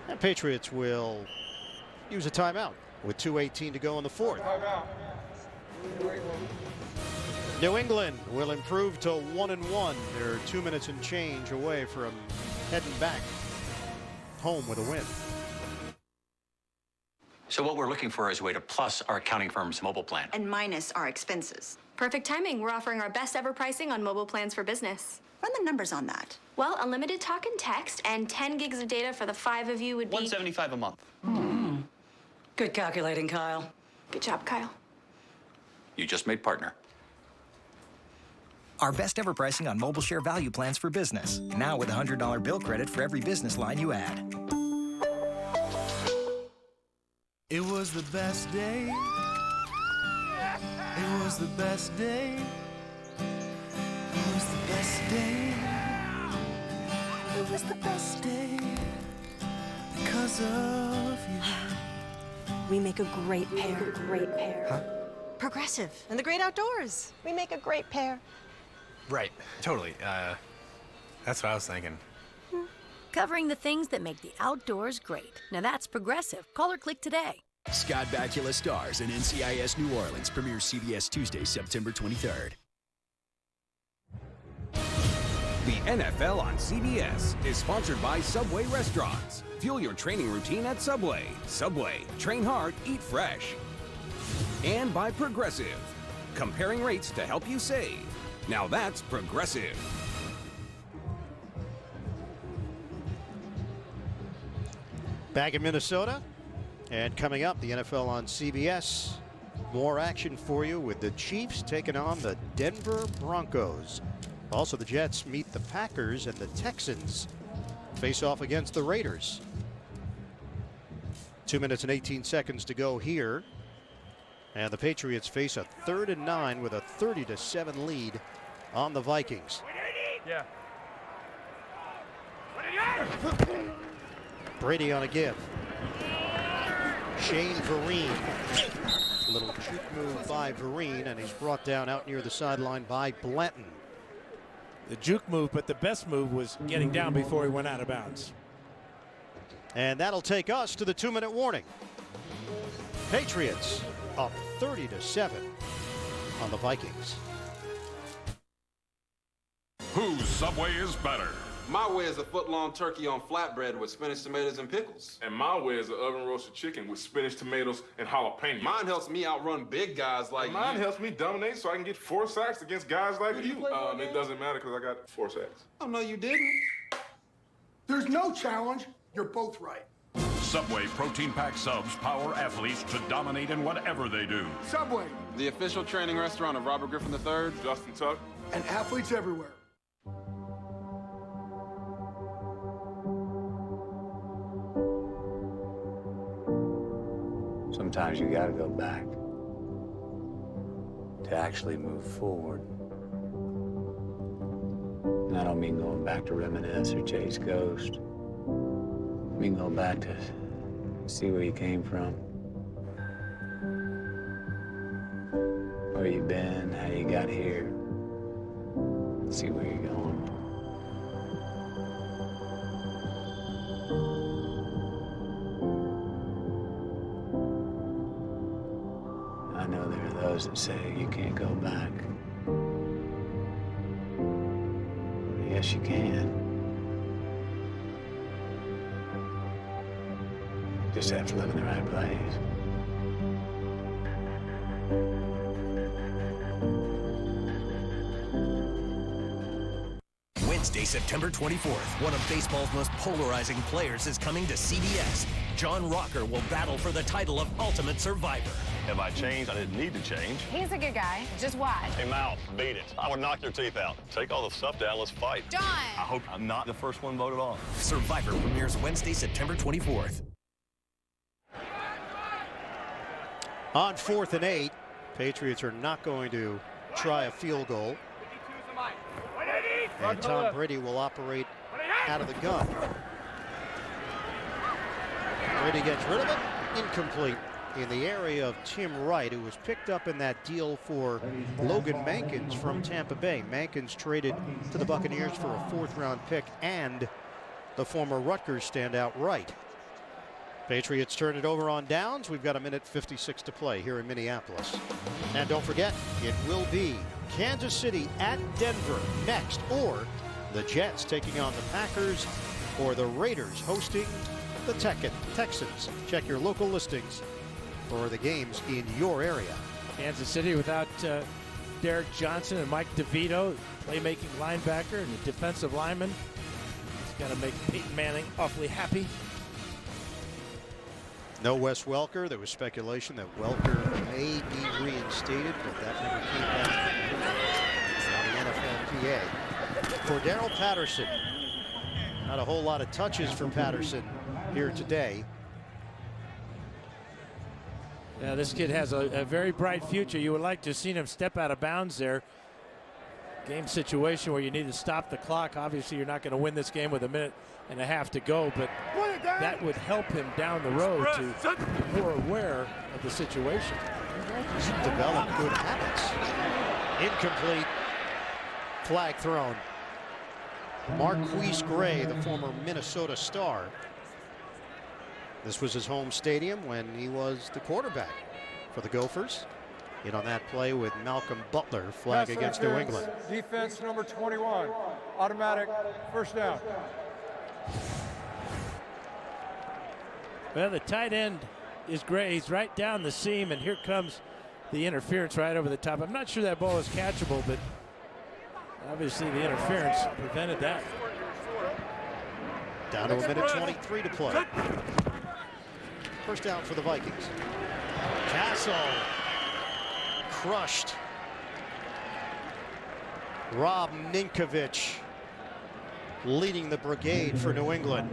Speaker 7: And Patriots will use a timeout with 2:18 to go in the fourth. New England will improve to 1-1. They're 2 minutes and change away from heading back home with a win.
Speaker 1: So what we're looking for is a way to plus our accounting firm's mobile plan.
Speaker 3: And minus our expenses.
Speaker 4: Perfect timing. We're offering our best ever pricing on mobile plans for business.
Speaker 3: Run the numbers on that.
Speaker 4: Well, unlimited talk and text and 10 gigs of data for the 5 of you would be
Speaker 1: $175 a month.
Speaker 24: Good calculating, Kyle.
Speaker 4: Good job, Kyle.
Speaker 1: You just made partner.
Speaker 5: Our best ever pricing on mobile share value plans for business. Now with a $100 bill credit for every business line you add.
Speaker 6: It was the best day. It was the best day. It was the best day. It was the best day because of you.
Speaker 24: We make a great pair.
Speaker 5: Huh?
Speaker 24: Progressive and the great outdoors. We make a great pair.
Speaker 21: Right. Totally. That's what I was thinking.
Speaker 25: Covering the things that make the outdoors great. Now that's Progressive. Call or click today.
Speaker 26: Scott Bakula Stars in NCIS New Orleans premieres CBS Tuesday, September 23rd.
Speaker 15: The NFL on CBS is sponsored by Subway Restaurants. Fuel your training routine at Subway. Subway, train hard, eat fresh. And by Progressive, comparing rates to help you save. Now that's Progressive.
Speaker 7: Back in Minnesota, and coming up, the NFL on CBS. More action for you with the Chiefs taking on the Denver Broncos. Also, the Jets meet the Packers, and the Texans face off against the Raiders. 2 minutes and 18 seconds to go here. And the Patriots face a 3rd and 9 with a 30-7 lead on the Vikings.
Speaker 12: Yeah.
Speaker 7: Brady on a give. Shane Vereen. Little juke move by Vereen, and he's brought down out near the sideline by Blanton.
Speaker 8: The juke move, but the best move was getting down before he went out of bounds.
Speaker 7: And that'll take us to the 2-minute warning. Patriots up 30-7 on the Vikings.
Speaker 27: Whose Subway is better?
Speaker 28: My way is a foot-long turkey on flatbread with spinach, tomatoes, and pickles.
Speaker 31: And my way is an oven-roasted chicken with spinach, tomatoes, and jalapeno.
Speaker 28: Mine helps me outrun big guys like you.
Speaker 31: Mine helps me dominate so I can get 4 sacks against guys like you. It doesn't matter because I got 4 sacks.
Speaker 28: Oh, no, you didn't.
Speaker 12: There's no challenge. You're both right.
Speaker 31: Subway protein pack subs power athletes to dominate in whatever they do.
Speaker 12: Subway.
Speaker 28: The official training restaurant of Robert Griffin III.
Speaker 31: Justin Tuck.
Speaker 12: And athletes everywhere.
Speaker 13: Sometimes you gotta go back to actually move forward. And I don't mean going back to reminisce or chase ghosts. I mean going back to see where you came from. Where you been, how you got here. See where you're going. I know there are those that say you can't go back. Yes, you can. Just have to live in the right place.
Speaker 29: Wednesday, September 24th, one of baseball's most polarizing players is coming to CBS. John Rocker will battle for the title of Ultimate Survivor.
Speaker 30: Have I changed? I didn't need to change.
Speaker 20: He's a good guy. Just watch.
Speaker 30: Hey, Mal, beat it. I would knock your teeth out. Take all the stuff down. Let's fight.
Speaker 20: John!
Speaker 30: I hope I'm not the first one voted off.
Speaker 29: Survivor premieres Wednesday, September 24th.
Speaker 7: On 4th and 8, Patriots are not going to try a field goal. And Tom Brady will operate out of the gun. Brady gets rid of it. Incomplete in the area of Tim Wright, who was picked up in that deal for Logan Mankins from Tampa Bay. Mankins traded to the Buccaneers for a 4th-round pick and the former Rutgers standout Wright. Patriots turn it over on downs. We've got 1:56 to play here in Minneapolis. And don't forget, it will be Kansas City at Denver next, or the Jets taking on the Packers, or the Raiders hosting the Texans. Check your local listings for the games in your area.
Speaker 8: Kansas City without Derek Johnson and Mike DeVito, playmaking linebacker and a defensive lineman. He's got to make Peyton Manning awfully happy.
Speaker 7: No Wes Welker. There was speculation that Welker may be reinstated, but that never came back on the NFLPA. For Darrell Patterson, not a whole lot of touches for Patterson here today.
Speaker 8: Yeah, this kid has a very bright future. You would like to have seen him step out of bounds there. Game situation where you need to stop the clock. Obviously, you're not going to win this game with 1.5 minutes to go, but that would help him down the road to be more aware of the situation.
Speaker 7: He's developed good habits. Incomplete. Flag thrown. Marquise Gray, the former Minnesota Star. This was his home stadium when he was the quarterback for the Gophers. In on that play with Malcolm Butler, flag against New England.
Speaker 2: Defense number 21, automatic first down.
Speaker 8: Well, the tight end is Gray. He's right down the seam, and here comes the interference right over the top. I'm not sure that ball is catchable, but obviously the interference prevented that.
Speaker 7: Down to 1:23 to play. First down for the Vikings. Cassel crushed. Rob Ninkovich leading the brigade for New England.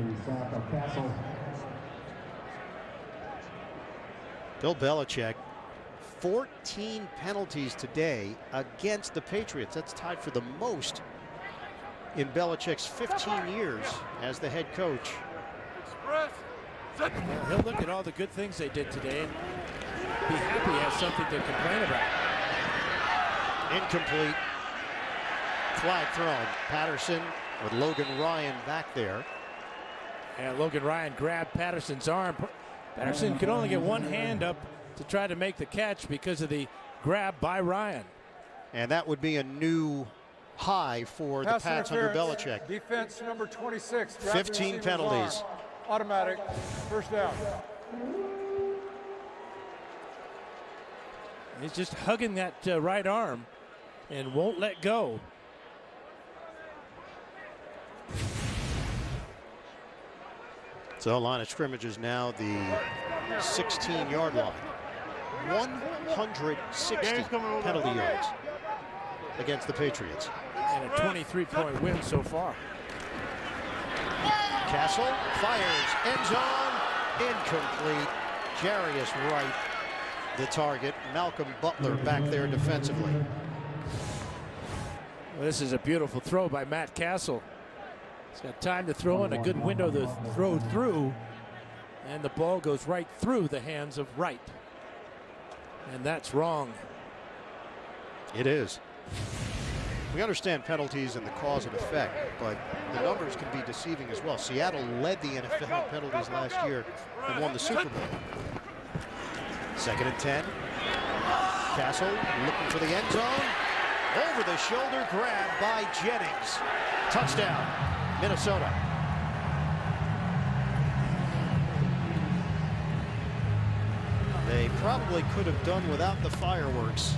Speaker 7: Bill Belichick, 14 penalties today against the Patriots. That's tied for the most in Belichick's 15 years as the head coach.
Speaker 8: Well, he'll look at all the good things they did today and be happy he has something to complain about.
Speaker 7: Incomplete. Flag thrown. Patterson with Logan Ryan back there.
Speaker 8: And Logan Ryan grabbed Patterson's arm. Patterson could only get one hand up to try to make the catch because of the grab by Ryan.
Speaker 7: And that would be a new high for the Pats under Belichick.
Speaker 2: Defense number 26.
Speaker 7: 15 penalties.
Speaker 2: Automatic first down.
Speaker 8: He's just hugging that right arm and won't let go.
Speaker 7: So line of scrimmage is now the 16-yard line. 160 penalty yards against the Patriots.
Speaker 8: And a 23-point win so far.
Speaker 7: Cassel fires, end zone, incomplete. Jarius Wright, the target. Malcolm Butler back there defensively.
Speaker 8: Well, this is a beautiful throw by Matt Cassel. He's got time to throw in, a good window to throw through, and the ball goes right through the hands of Wright. And that's wrong.
Speaker 7: It is. We understand penalties and the cause and effect, but the numbers can be deceiving as well. Seattle led the NFL penalties last year and won the Super Bowl. 2nd and 10. Cassel looking for the end zone. Over the shoulder grab by Jennings. Touchdown, Minnesota. They probably could have done without the fireworks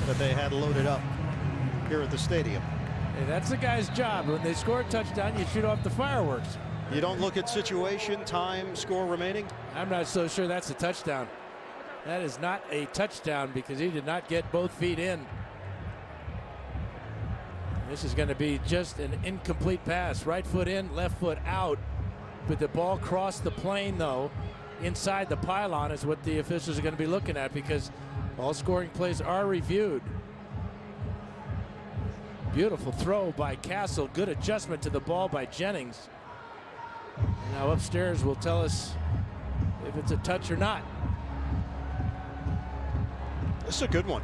Speaker 7: that they had loaded up here at the stadium.
Speaker 8: Hey, that's the guy's job. When they score a touchdown, you shoot off the fireworks.
Speaker 7: You don't look at situation, time, score remaining?
Speaker 8: I'm not so sure that's a touchdown. That is not a touchdown because he did not get both feet in. This is going to be just an incomplete pass. Right foot in, left foot out. But the ball crossed the plane, though. Inside the pylon is what the officials are going to be looking at because all scoring plays are reviewed. Beautiful throw by Cassel. Good adjustment to the ball by Jennings. Now upstairs will tell us if it's a touch or not.
Speaker 7: This is a good one.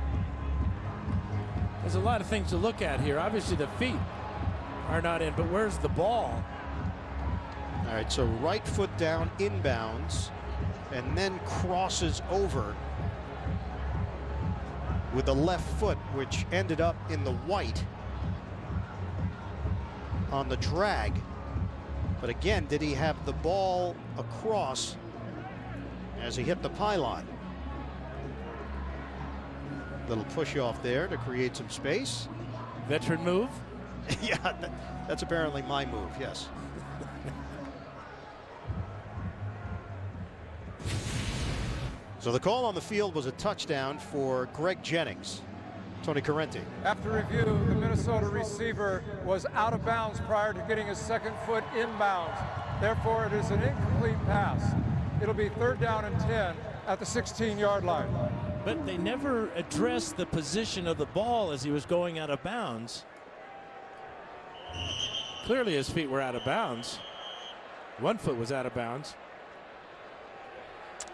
Speaker 8: There's a lot of things to look at here. Obviously the feet are not in, but where's the ball?
Speaker 7: All right, so right foot down, inbounds. and then crosses over with the left foot, which ended up in the white on the drag. But again, did he have the ball across as he hit the pylon? Little push off there to create some space.
Speaker 8: Veteran move?
Speaker 7: Yeah, that's apparently my move, yes. So the call on the field was a touchdown for Greg Jennings. Tony Correnti.
Speaker 2: After review, the Minnesota receiver was out of bounds prior to getting his second foot inbounds. Therefore, it is an incomplete pass. It'll be 3rd down and 10 at the 16-yard line.
Speaker 8: But they never addressed the position of the ball as he was going out of bounds. Clearly his feet were out of bounds. One foot was out of bounds.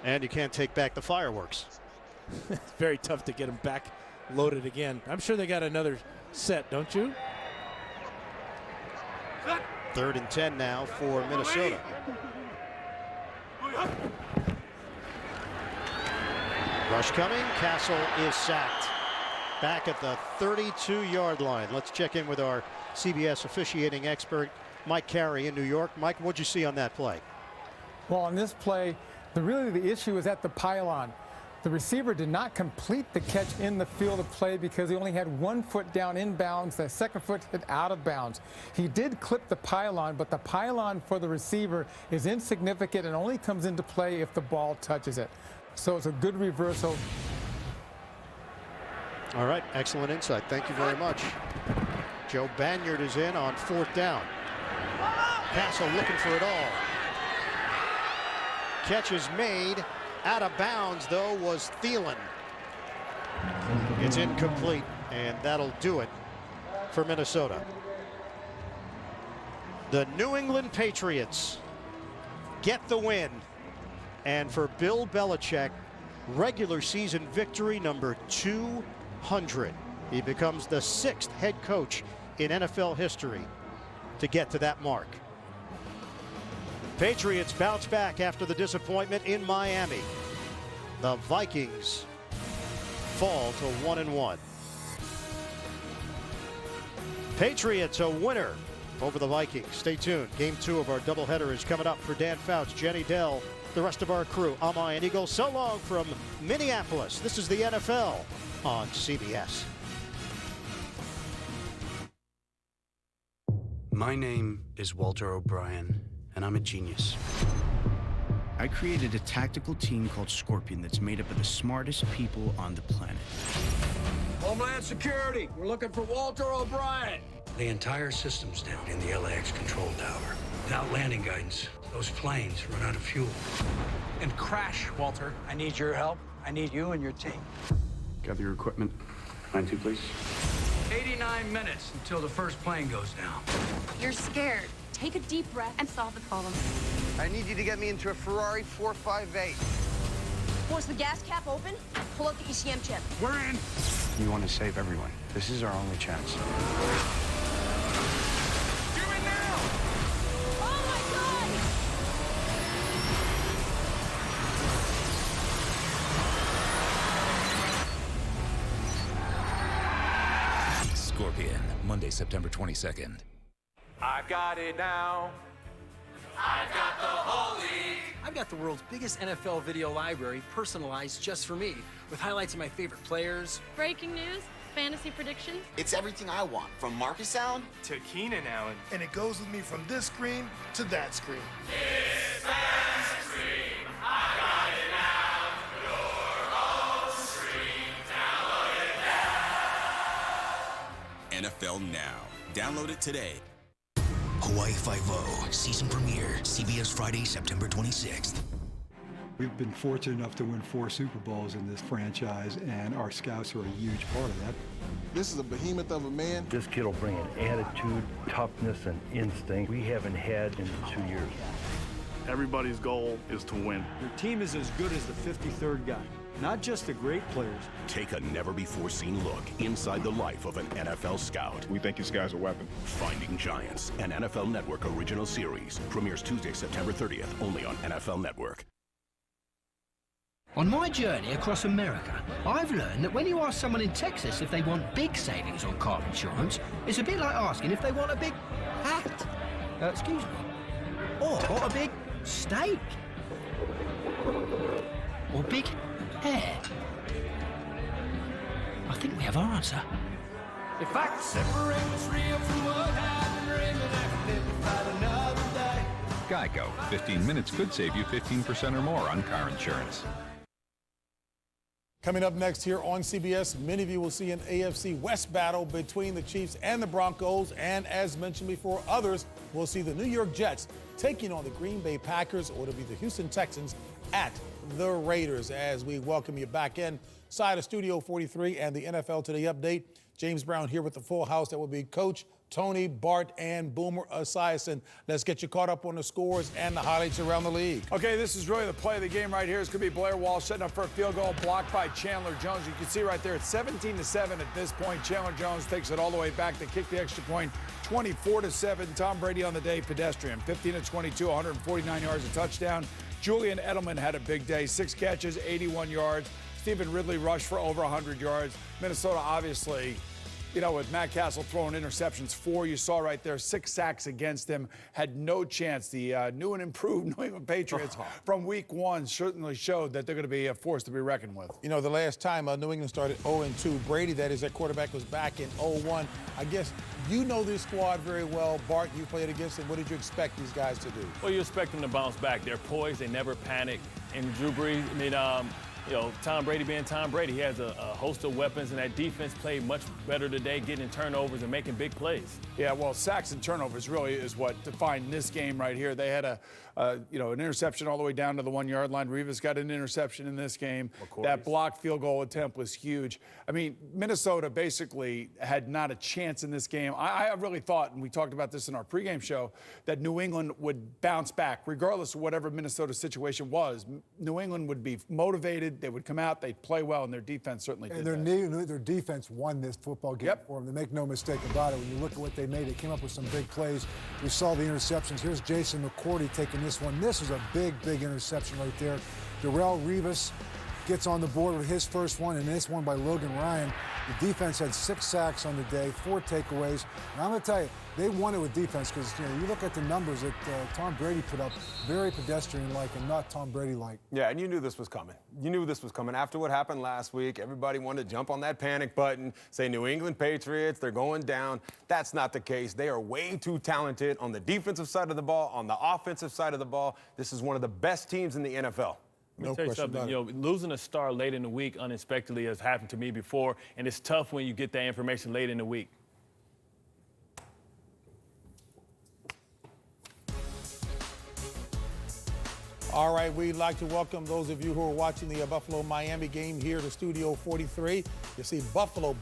Speaker 7: And you can't take back the fireworks.
Speaker 8: It's very tough to get them back loaded again. I'm sure they got another set, don't you?
Speaker 7: 3rd and 10 now for Minnesota. Rush coming. Cassel is sacked. Back at the 32-yard line. Let's check in with our CBS officiating expert, Mike Carey in New York. Mike, what'd you see on that play?
Speaker 2: Well, on this play, really the issue is at the pylon. The receiver did not complete the catch in the field of play because he only had 1 foot down inbounds. The second foot hit out of bounds. He did clip the pylon, but the pylon for the receiver is insignificant and only comes into play if the ball touches it. So it's a good reversal.
Speaker 7: All right, excellent insight. Thank you very much. Joe Banyard is in on 4th down. Cassel looking for it all. Catch is made. Out of bounds, though, was Thielen. It's incomplete, and that'll do it for Minnesota. The New England Patriots get the win. And for Bill Belichick, regular season victory number 200. He becomes the 6th head coach in NFL history to get to that mark. Patriots bounce back after the disappointment in Miami. The Vikings fall to 1-1. Patriots a winner over the Vikings. Stay tuned. Game 2 of our doubleheader is coming up. For Dan Fouts, Jenny Dell, the rest of our crew, I'm Ian Eagle. So long from Minneapolis. This is the NFL on CBS.
Speaker 3: My name is Walter O'Brien, and I'm a genius. I created a tactical team called Scorpion that's made up of the smartest people on the planet.
Speaker 9: Homeland Security, we're looking for Walter O'Brien. The entire system's down in the LAX control tower. Without landing guidance, those planes run out of fuel. And crash, Walter. I need your help. I need you and your team.
Speaker 3: Gather your equipment. 9-2, please.
Speaker 9: 89 minutes until the first plane goes down.
Speaker 4: You're scared. Take a deep breath and solve the problem.
Speaker 10: I need you to get me into a Ferrari 458.
Speaker 4: Was the gas cap open? Pull out the ECM chip.
Speaker 9: We're in.
Speaker 3: You want to save everyone. This is our only chance.
Speaker 11: Scorpion, Monday, September 22nd.
Speaker 2: I've got it now.
Speaker 14: I've got the whole league. I've got the world's biggest NFL video library, personalized just for me, with highlights of my favorite players.
Speaker 16: Breaking news, fantasy predictions.
Speaker 17: It's everything I want, from Marcus Allen
Speaker 18: to Keenan Allen.
Speaker 12: And it goes with me from this screen to that screen.
Speaker 14: This fantasy stream, I got it now. Your own stream, download it now.
Speaker 19: NFL Now. Download it today.
Speaker 29: Hawaii Five-0, season premiere, CBS Friday, September 26th.
Speaker 22: We've been fortunate enough to win 4 Super Bowls in this franchise, and our scouts are a huge part of that.
Speaker 23: This is a behemoth of a man.
Speaker 32: This kid will bring an attitude, toughness, and instinct we haven't had in 2 years.
Speaker 22: Everybody's goal is to win. Your team is as good as the 53rd guy, not just the great players.
Speaker 27: Take a never-before-seen look inside the life of an NFL scout.
Speaker 31: We think this guy's a weapon.
Speaker 27: Finding Giants, an NFL Network original series. Premieres Tuesday, September 30th, only on NFL Network.
Speaker 1: On my journey across America, I've learned that when you ask someone in Texas if they want big savings on car insurance, it's a bit like asking if they want a big hat. Excuse me. Or a big steak. Or big hair. I think we have our answer.
Speaker 5: If I could separate what's real from what I've been dreaming, I could live without another day.
Speaker 6: Geico. 15 minutes could save you 15% or more on car insurance.
Speaker 13: Coming up next here on CBS, many of you will see an AFC West battle between the Chiefs and the Broncos. And as mentioned before, others will see the New York Jets taking on the Green Bay Packers, or it'll be the Houston Texans at the Raiders. As we welcome you back inside of Studio 43 and the NFL Today update. James Brown here with the full house. That will be Coach Tony, Bart, and Boomer Esiason. Let's get you caught up on the scores and the highlights around the league.
Speaker 15: Okay, this is really the play of the game right here. It's going to be Blair Walsh setting up for a field goal, blocked by Chandler Jones. You can see right there, it's 17-7 at this point. Chandler Jones takes it all the way back to kick the extra point, 24-7. Tom Brady on the day, pedestrian, 15-22, 149 yards, a touchdown. Julian Edelman had a big day, 6 catches, 81 yards. Stevan Ridley rushed for over 100 yards. Minnesota, obviously, you know, with Matt Cassel throwing interceptions, 4 you saw right there, 6 sacks against him, had no chance. The new and improved New England Patriots from week 1 certainly showed that they're going to be a force to be reckoned with.
Speaker 13: You know, the last time New England started 0-2, Brady, that is, their quarterback, was back in 0-1. I guess you know this squad very well. Bart, you played against them. What did you expect these guys to do?
Speaker 18: Well, you expect them to bounce back. They're poised. They never panic. And Drew Brees, I mean, you know, Tom Brady being Tom Brady, he has a host of weapons, and that defense played much better today, getting turnovers and making big plays.
Speaker 15: Yeah, well, sacks and turnovers really is what defined this game right here. They had an interception all the way down to the 1-yard line. Rivas got an interception in this game. That blocked field goal attempt was huge. I mean, Minnesota basically had not a chance in this game. I really thought, and we talked about this in our pregame show, that New England would bounce back, regardless of whatever Minnesota's situation was. New England would be motivated. They would come out, they'd play well, and their defense certainly did.
Speaker 20: And their defense won this football game for them. They make no mistake about it. When you look at what they made, they came up with some big plays. We saw the interceptions. Here's Jason McCourty taking this one. This is a big interception right there. Darrelle Revis gets on the board with his first one, and this one by Logan Ryan. The defense had 6 sacks on the day, 4 takeaways. And I'm going to tell you, they won it with defense because, you know, you look at the numbers that Tom Brady put up, very pedestrian-like and not Tom Brady-like.
Speaker 21: Yeah, and you knew this was coming. You knew this was coming. After what happened last week, everybody wanted to jump on that panic button, say New England Patriots, they're going down. That's not the case. They are way too talented on the defensive side of the ball, on the offensive side of the ball. This is one of the best teams in the NFL.
Speaker 18: Let me tell you something, you know, losing a star late in the week unexpectedly has happened to me before, and it's tough when you get that information late in the week.
Speaker 13: All right, we'd like to welcome those of you who are watching the Buffalo-Miami game here to Studio 43. You see Buffalo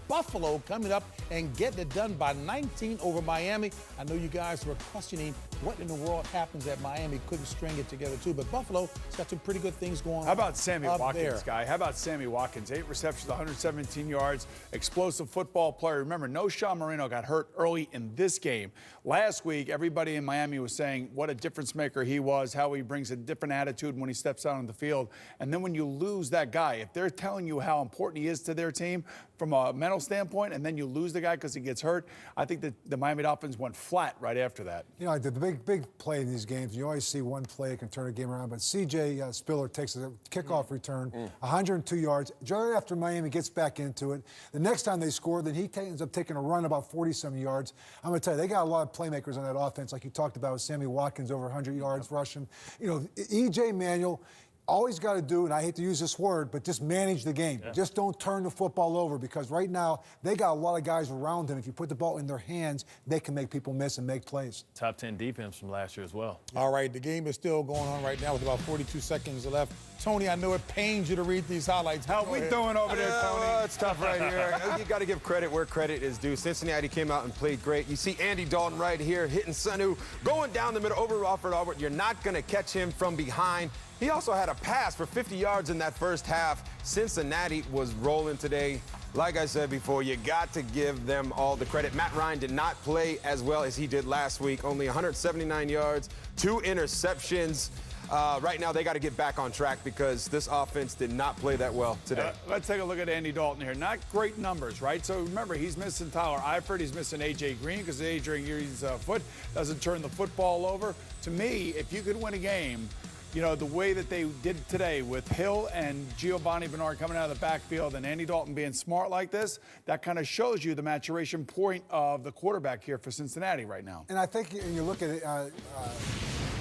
Speaker 13: coming up and getting it done by 19 over Miami. I know you guys were questioning what in the world happens that Miami couldn't string it together too, but Buffalo's got some pretty good things going on.
Speaker 15: How about Sammy Watkins,
Speaker 13: there.
Speaker 15: Guy? How about Sammy Watkins? 8 receptions, 117 yards, explosive football player. Remember, no Sean Marino got hurt early in this game. Last week, everybody in Miami was saying what a difference maker he was, how he brings a different attitude when he steps out on the field. And then when you lose that guy, if they're telling you how important he is to their team from a mental standpoint, and then you lose the guy because he gets hurt, I think that the Miami Dolphins went flat right after that.
Speaker 20: You know, the big play in these games, you always see one play that can turn a game around, but C.J. Spiller takes a kickoff return, 102 yards. Right after Miami gets back into it, the next time they score, then he ends up taking a run about 40-some yards. I'm going to tell you, they got a lot of playmakers on that offense, like you talked about with Sammy Watkins, over 100 yards rushing. You know, E.J. Manuel, all he's got to do, and I hate to use this word, but just manage the game. Yeah. Just don't turn the football over, because right now they got a lot of guys around him. If you put the ball in their hands, they can make people miss and make plays.
Speaker 18: Top 10 defense from last year as well.
Speaker 13: All right, the game is still going on right now with about 42 seconds left. Tony, I know it pains you to read these highlights. How we doing over there, Tony?
Speaker 21: It's tough right here. You got to give credit where credit is due. Cincinnati came out and played great. You see Andy Dalton right here hitting Sanu, going down the middle over Alfred Albert. You're not going to catch him from behind. He also had a pass for 50 yards in that first half. Cincinnati was rolling today. Like I said before, you got to give them all the credit. Matt Ryan did not play as well as he did last week. Only 179 yards, 2 interceptions. right now they got to get back on track because this offense did not play that well today.
Speaker 15: Let's take a look at Andy Dalton here. Not great numbers, right? So remember, he's missing Tyler Eifert. He's missing A.J. Green because A.J. Green's foot doesn't turn the football over. To me, if you could win a game, you know, the way that they did today with Hill and Giovanni Bernard coming out of the backfield and Andy Dalton being smart like this, that kind of shows you the maturation point of the quarterback here for Cincinnati right now.
Speaker 20: And I think you look at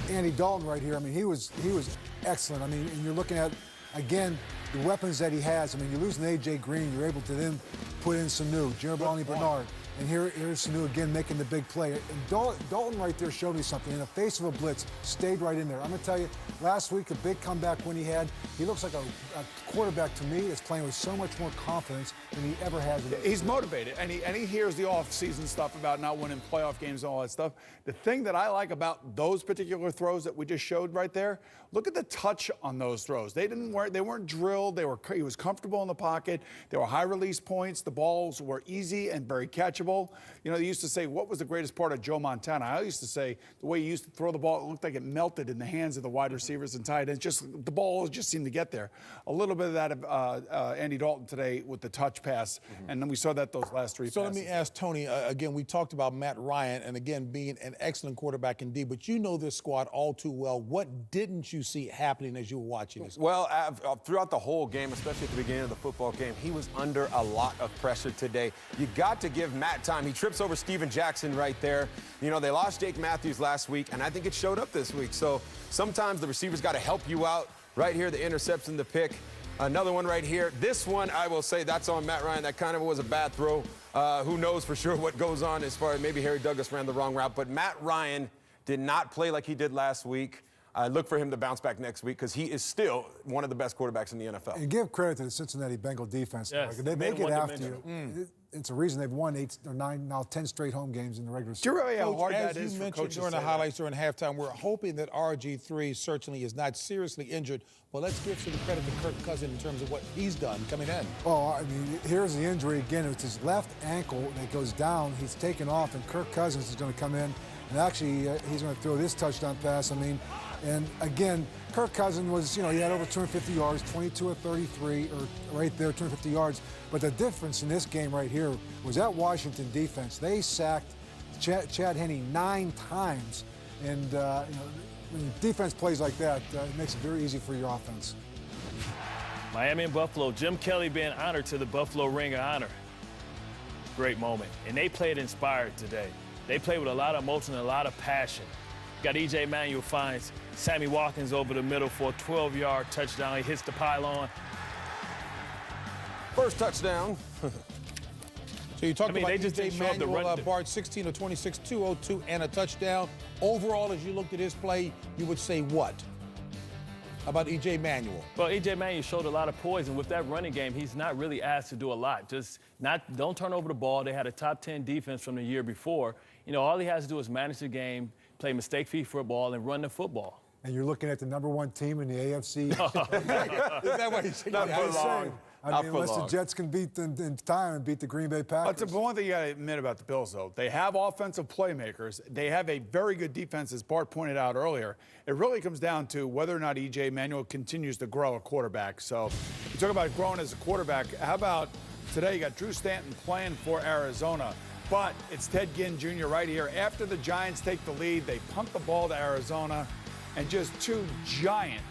Speaker 20: Andy Dalton right here. I mean, he was excellent. I mean, and you're looking at, again, the weapons that he has. I mean, you lose an A.J. Green, you're able to then put in Sanu, Giovanni Bernard. And here's Sanu again making the big play. And Dalton right there showed me something. In the face of a blitz, stayed right in there. I'm going to tell you, last week, a big comeback when he looks like a quarterback to me is playing with so much more confidence than he ever has.
Speaker 15: He's motivated, and he hears the off-season stuff about not winning playoff games and all that stuff. The thing that I like about those particular throws that we just showed right there, look at the touch on those throws. They weren't drilled. He was comfortable in the pocket. They were high release points. The balls were easy and very catchable. You know, they used to say, what was the greatest part of Joe Montana? I used to say the way he used to throw the ball, it looked like it melted in the hands of the wide receivers and tight ends. The ball just seemed to get there. A little bit of that of Andy Dalton today with the touch pass, and then we saw that those last three passes.
Speaker 13: So let me ask Tony, again, we talked about Matt Ryan, and again, being an excellent quarterback indeed, but you know this squad all too well. What didn't you see happening as you were watching this?
Speaker 21: Well, throughout the whole game, especially at the beginning of the football game, he was under a lot of pressure today. You got to give Matt time. He trips over Steven Jackson right there. You know, they lost Jake Matthews last week, and I think it showed up this week. So sometimes the receivers got to help you out. Right here, the interception, the pick. Another one right here. This one, I will say, that's on Matt Ryan. That kind of was a bad throw. Who knows for sure what goes on as far as maybe Harry Douglas ran the wrong route. But Matt Ryan did not play like he did last week. I look for him to bounce back next week because he is still one of the best quarterbacks in the NFL.
Speaker 20: And give credit to the Cincinnati Bengal defense.
Speaker 18: Yes,
Speaker 20: They get after you. It's a reason they've won 8 or 9, now 10 straight home games in the regular season.
Speaker 15: Do you really how hard
Speaker 13: as
Speaker 15: that is
Speaker 13: you
Speaker 15: for
Speaker 13: mentioned
Speaker 15: coaches
Speaker 13: during the highlights during halftime, we're hoping that RG3 certainly is not seriously injured. But let's give some credit to Kirk Cousins in terms of what he's done coming in.
Speaker 20: Oh, I mean, here's the injury again. It's his left ankle that goes down. He's taken off, and Kirk Cousins is going to come in. And actually, he's going to throw this touchdown pass. I mean, and again, Kirk Cousins was, you know, he had over 250 yards, 22 of 33, or right there, 250 yards. But the difference in this game right here was that Washington defense. They sacked Chad Henne 9 times. And, you know, when defense plays like that, it makes it very easy for your offense.
Speaker 18: Miami and Buffalo, Jim Kelly being honored to the Buffalo Ring of Honor. Great moment. And they played inspired today. They played with a lot of emotion and a lot of passion. Got E.J. Manuel finds Sammy Watkins over the middle for a 12-yard touchdown. He hits the pylon.
Speaker 21: First touchdown.
Speaker 13: So you talked about
Speaker 18: they just
Speaker 13: E.J.
Speaker 18: didn't show up the
Speaker 13: Manuel,
Speaker 18: run.
Speaker 13: Bart, 16 of 26, 202, and a touchdown. Overall, as you looked at his play, you would say what about E.J. Manuel?
Speaker 18: Well, E.J. Manuel showed a lot of poise, and with that running game, he's not really asked to do a lot. Don't turn over the ball. They had a top 10 defense from the year before. You know, all he has to do is manage the game, play mistake-free football, and run the football.
Speaker 20: And you're looking at the #1 team in the AFC.
Speaker 13: Is that what he's saying?
Speaker 21: Not for long.
Speaker 20: I mean, unless the Jets can beat them in time and beat the Green Bay Packers.
Speaker 15: But one thing you got to admit about the Bills, though, they have offensive playmakers. They have a very good defense, as Bart pointed out earlier. It really comes down to whether or not E.J. Manuel continues to grow a quarterback. So you talk about growing as a quarterback. How about today you got Drew Stanton playing for Arizona, but it's Ted Ginn Jr. right here. After the Giants take the lead, they punt the ball to Arizona, and just 2 giant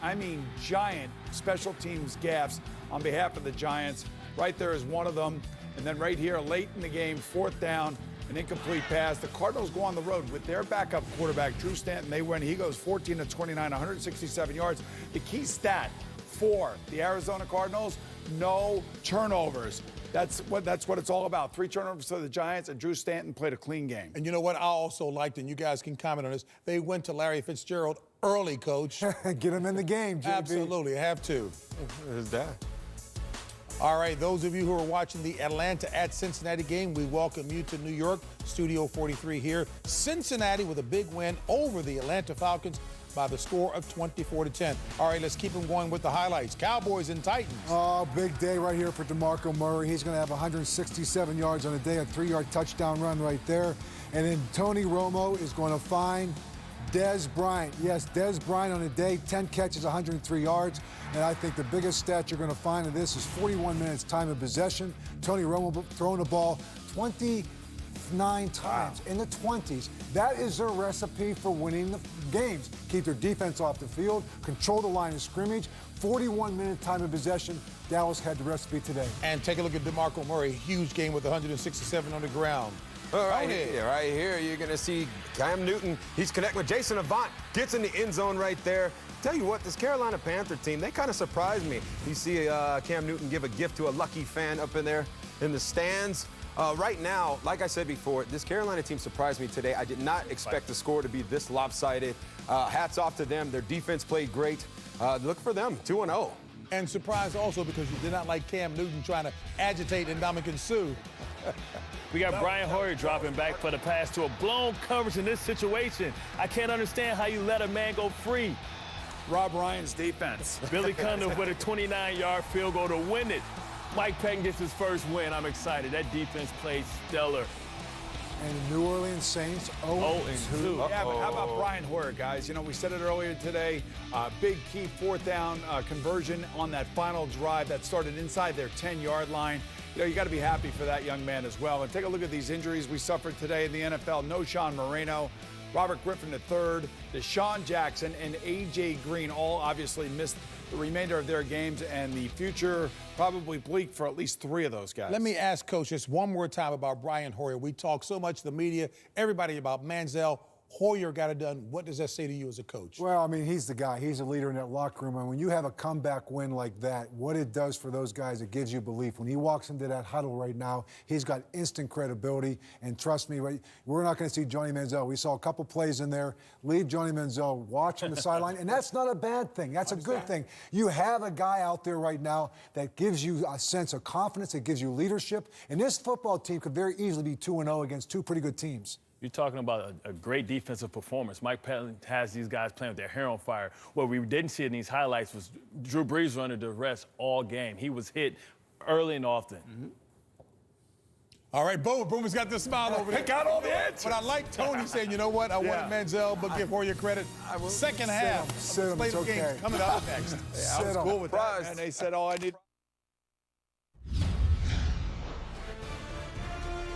Speaker 15: special teams gaffes on behalf of the Giants. Right there is one of them. And then right here, late in the game, 4th down, an incomplete pass. The Cardinals go on the road with their backup quarterback, Drew Stanton. They win. He goes 14 of 29, 167 yards. The key stat for the Arizona Cardinals, no turnovers. That's what it's all about. 3 turnovers for the Giants, and Drew Stanton played a clean game.
Speaker 13: And you know what I also liked, and you guys can comment on this, they went to Larry Fitzgerald early, Coach.
Speaker 20: Get him in the game, JB.
Speaker 13: Absolutely, have to.
Speaker 21: Who's that?
Speaker 13: All right, those of you who are watching the Atlanta at Cincinnati game, we welcome you to New York, Studio 43 here. Cincinnati with a big win over the Atlanta Falcons by the score of 24-10. All right, let's keep them going with the highlights. Cowboys and Titans.
Speaker 20: Oh, big day right here for DeMarco Murray. He's going to have 167 yards on the day, a 3-yard touchdown run right there. And then Tony Romo is going to find Dez Bryant. Yes, Dez Bryant on a day, 10 catches, 103 yards. And I think the biggest stat you're going to find in this is 41 minutes time of possession. Tony Romo throwing the ball 29 times in the 20s. That is their recipe for winning the games. Keep their defense off the field, control the line of scrimmage. 41-minute time of possession. Dallas had the recipe today.
Speaker 13: And take a look at DeMarco Murray. Huge game with 167 on the ground.
Speaker 21: All right, right here, you're going to see Cam Newton. He's connecting with Jason Avant. Gets in the end zone right there. Tell you what, this Carolina Panther team, they kind of surprised me. You see Cam Newton give a gift to a lucky fan up in there in the stands. Right now, like I said before, this Carolina team surprised me today. I did not expect the score to be this lopsided. Hats off to them. Their defense played great. Look for them, 2-0.
Speaker 13: And surprised also because you did not like Cam Newton trying to agitate Ndamukong Suh.
Speaker 18: We got Brian Hoyer dropping back for the pass to a blown coverage in this situation. I can't understand how you let a man go free.
Speaker 15: Rob Ryan's defense.
Speaker 18: Billy Cundiff with a 29-yard field goal to win it. Mike Peck gets his first win. I'm excited. That defense played stellar.
Speaker 20: And the New Orleans Saints 0-2.
Speaker 15: Yeah, but how about Brian Hoyer, guys? You know, we said it earlier today. Big key fourth down conversion on that final drive that started inside their 10-yard line. You know, you got to be happy for that young man as well. And take a look at these injuries we suffered today in the NFL. No Sean Moreno, Robert Griffin III, Deshaun Jackson, and A.J. Green all obviously missed the remainder of their games, and the future probably bleak for at least 3 of those guys.
Speaker 13: Let me ask Coach just one more time about Brian Hoyer. We talk so much, the media, everybody about Manziel. Hoyer got it done. What does that say to you as a coach?
Speaker 20: Well, I mean, he's the guy. He's a leader in that locker room. And when you have a comeback win like that, what it does for those guys, it gives you belief. When he walks into that huddle right now, he's got instant credibility. And trust me, we're not going to see Johnny Manziel. We saw a couple plays in there. Leave Johnny Manziel, watch on the sideline. And that's not a bad thing. That's a good thing. You have a guy out there right now that gives you a sense of confidence. It gives you leadership. And this football team could very easily be 2-0 against 2 pretty good teams.
Speaker 18: You're talking about a great defensive performance. Mike Pettine has these guys playing with their hair on fire. What we didn't see in these highlights was Drew Brees under duress all game. He was hit early and often.
Speaker 13: Mm-hmm. All right, Boomer's got this smile over there.
Speaker 15: Pick out all the answers.
Speaker 13: But I like Tony saying, you know what, I wanted Manziel, but give Hoyer credit. Second half of the slate of games coming up next.
Speaker 15: Yeah, I was cool with that, and they said, all I need.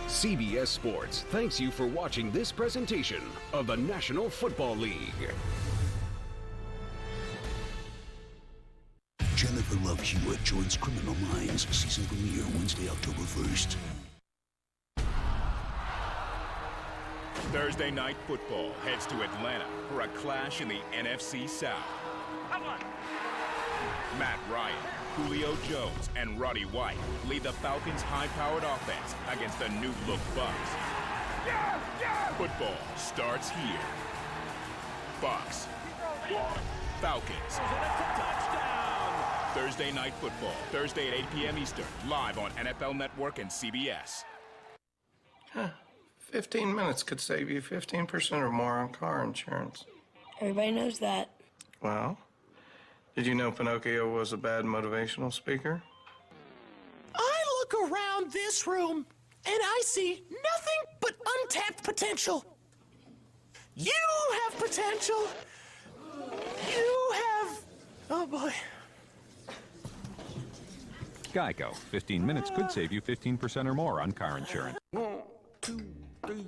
Speaker 27: CBS Sports thanks you for watching this presentation of the National Football League.
Speaker 3: Jennifer Love Hewitt joins Criminal Minds, season premiere Wednesday, October 1st.
Speaker 27: Thursday Night Football heads to Atlanta for a clash in the NFC South. Matt Ryan, Julio Jones, and Roddy White lead the Falcons' high-powered offense against the new-look Bucs. Football starts here. Bucs. Falcons. Thursday Night Football, Thursday at 8 p.m. Eastern, live on NFL Network and CBS.
Speaker 4: 15 minutes could save you 15% or more on car insurance.
Speaker 7: Everybody knows that.
Speaker 4: Well, did you know Pinocchio was a bad motivational speaker?
Speaker 8: I look around this room and I see nothing but untapped potential. You have potential. You have... Oh, boy.
Speaker 6: Geico. 15 minutes could save you 15% or more on car insurance.
Speaker 8: 1, 2, 3.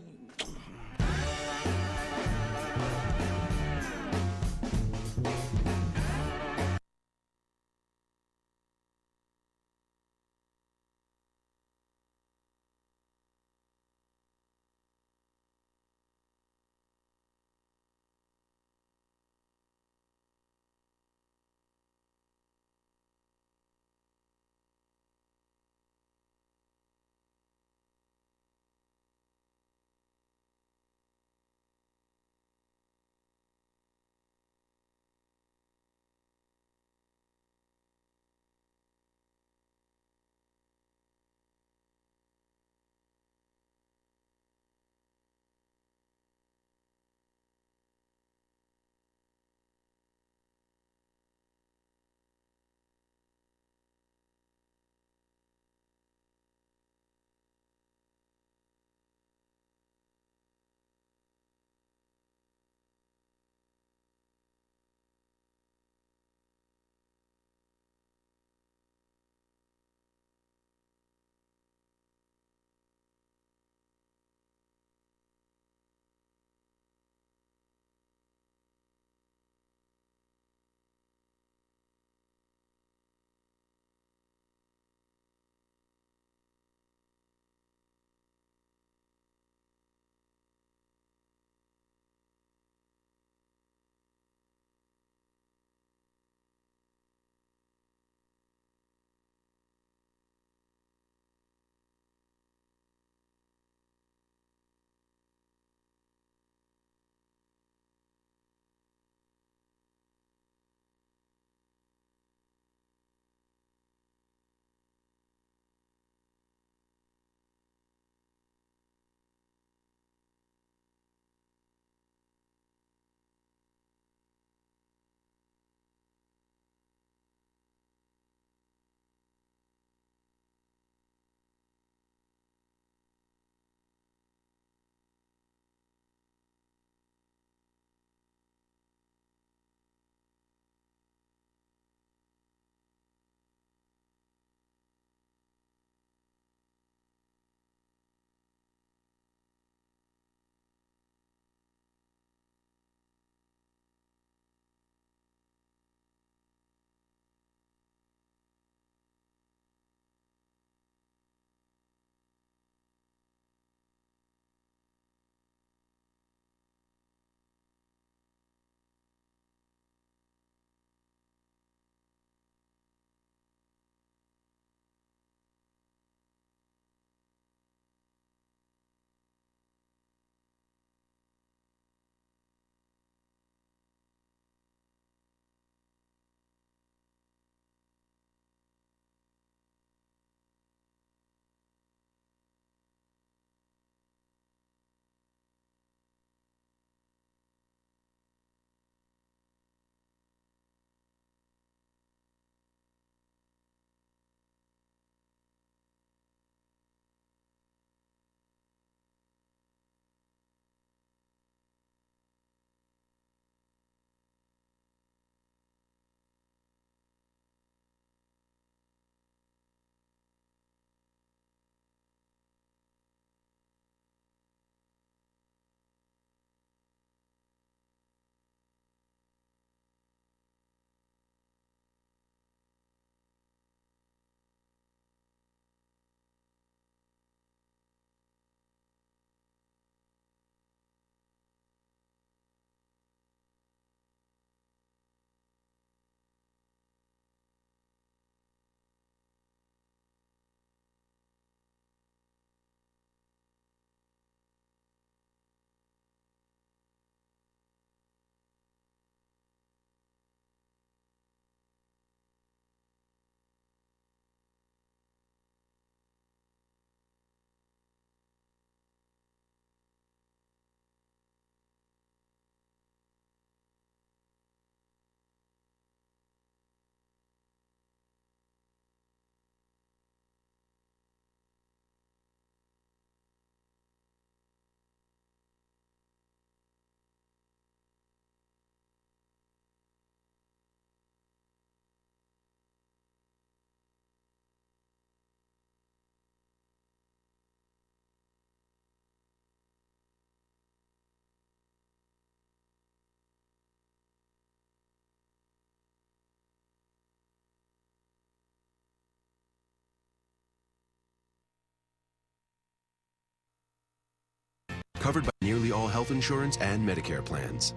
Speaker 2: Covered by nearly all health insurance and Medicare plans.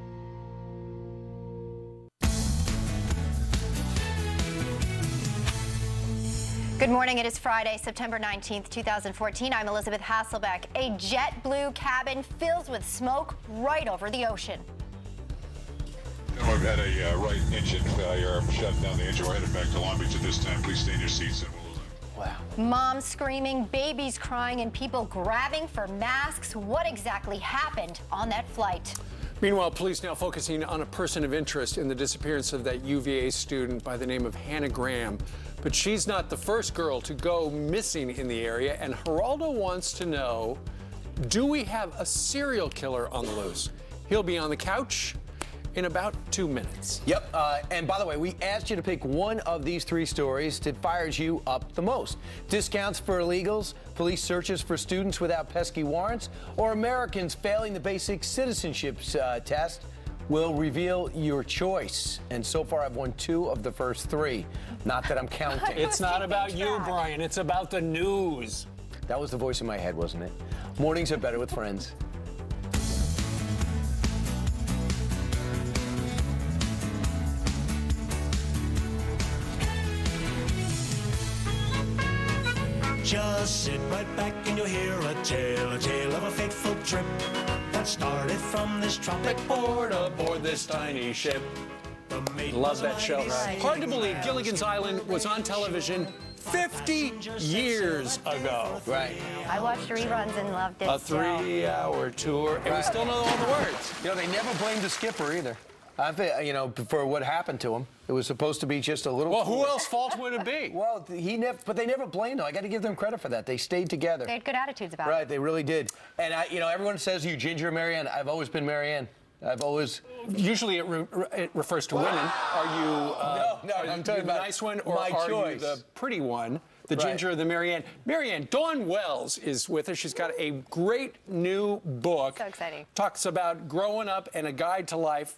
Speaker 9: Good morning. It is Friday, September 19th, 2014. I'm Elizabeth Hasselbeck. A JetBlue cabin fills with smoke right over the ocean.
Speaker 10: We've had a right engine failure. Shut down the engine. We're headed back to Long Beach at this time. Please stay in your seats and we'll...
Speaker 9: Wow. Moms screaming, babies crying, and people grabbing for masks. What exactly happened on that flight?
Speaker 11: Meanwhile, police now focusing on a person of interest in the disappearance of that UVA student by the name of Hannah Graham. But she's not the first girl to go missing in the area, and Geraldo wants to know, do we have a serial killer on the loose? He'll be on the couch in about 2 minutes.
Speaker 12: Yep, and by the way, we asked you to pick one of these three stories that fires you up the most. Discounts for illegals, police searches for students without pesky warrants, or Americans failing the basic citizenship test. Will reveal your choice. And so far, I've won 2 of the first 3. Not that I'm counting.
Speaker 11: It's not about you, Brian. It's about the news.
Speaker 12: That was the voice in my head, wasn't it? Mornings are better with friends.
Speaker 5: Just sit right back and you'll hear a tale of a fateful trip that started from this tropic port aboard this tiny ship.
Speaker 11: Love that show. Hard to believe Gilligan's Island was on television 50 years ago.
Speaker 12: Right.
Speaker 9: I watched reruns and loved it.
Speaker 11: A 3-hour tour, and we still know all the words.
Speaker 12: You know, they never blamed the skipper either. For what happened to him. It was supposed to be just a little...
Speaker 11: Well, who else's fault would it be?
Speaker 12: Well, but they never blamed him. I got to give them credit for that. They stayed together.
Speaker 9: They had good attitudes about it.
Speaker 12: Right, they really did. And, everyone says, you Ginger or Marianne? I've always been Marianne. I've always...
Speaker 11: Usually it refers to women. Are you...
Speaker 12: No, I'm talking about
Speaker 11: the nice one, or
Speaker 12: my
Speaker 11: are
Speaker 12: choice.
Speaker 11: you the pretty one? The Ginger or the Marianne? Marianne, Dawn Wells is with us. She's got a great new book.
Speaker 9: So exciting.
Speaker 11: Talks about growing up and a guide to life.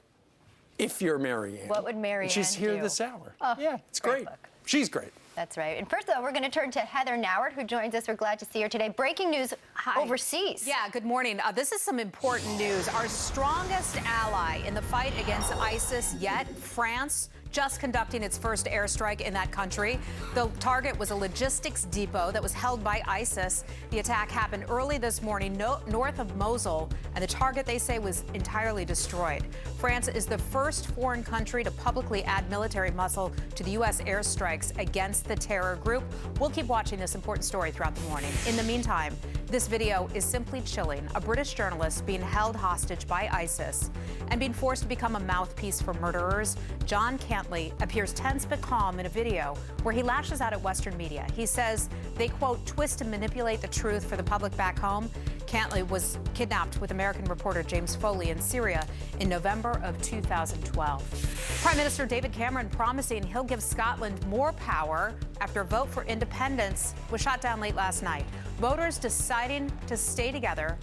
Speaker 11: If you're Marianne.
Speaker 9: What would Marianne
Speaker 11: She's here
Speaker 9: do?
Speaker 11: this hour.
Speaker 9: Oh,
Speaker 11: yeah, it's great. She's great.
Speaker 9: That's right. And first, though, we're going to turn to Heather Nauert, who joins us. We're glad to see her today. Breaking news overseas.
Speaker 16: Yeah, good morning. This is some important news. Our strongest ally in the fight against ISIS yet, France, just conducting its first airstrike in that country. The target was a logistics depot that was held by ISIS. The attack happened early this morning north of Mosul, and the target, they say, was entirely destroyed. France is the first foreign country to publicly add military muscle to the U.S. airstrikes against the terror group. We'll keep watching this important story throughout the morning. In the meantime, this video is simply chilling. A British journalist being held hostage by ISIS and being forced to become a mouthpiece for murderers. John Cantley appears tense but calm in a video where he lashes out at Western media. He says they, quote, twist and manipulate the truth for the public back home. Cantley was kidnapped with American reporter James Foley in Syria in November of 2012. Prime Minister David Cameron promising he'll give Scotland more power after a vote for independence was shot down late last night. Voters deciding to stay together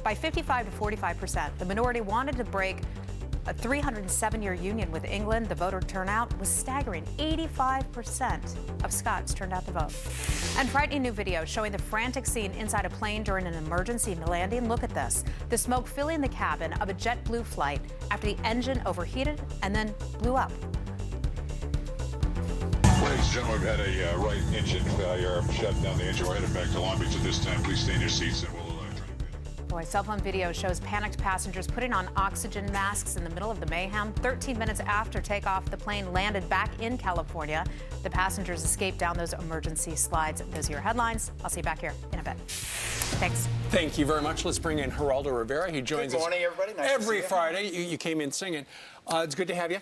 Speaker 16: by 55 to 45%. The minority wanted to break a 307-year union with England. The voter turnout was staggering. 85% of Scots turned out to vote. And frightening new video showing the frantic scene inside a plane during an emergency landing. Look at this. The smoke filling the cabin of a JetBlue flight after the engine overheated and then blew up.
Speaker 10: Ladies and gentlemen, we've had a right engine failure. Shut down the engine. We're headed back to Long Beach at this time. Please stay in your seats and we'll...
Speaker 16: Boy, cell phone video shows panicked passengers putting on oxygen masks in the middle of the mayhem. 13 minutes after takeoff, the plane landed back in California. The passengers escaped down those emergency slides. Those are your headlines. I'll see you back here in a bit. Thanks.
Speaker 11: Thank you very much. Let's bring in Geraldo Rivera. He joins us.
Speaker 17: Good morning, everybody. Nice
Speaker 11: every
Speaker 17: to see
Speaker 11: Friday. You came in singing. It's good to have you.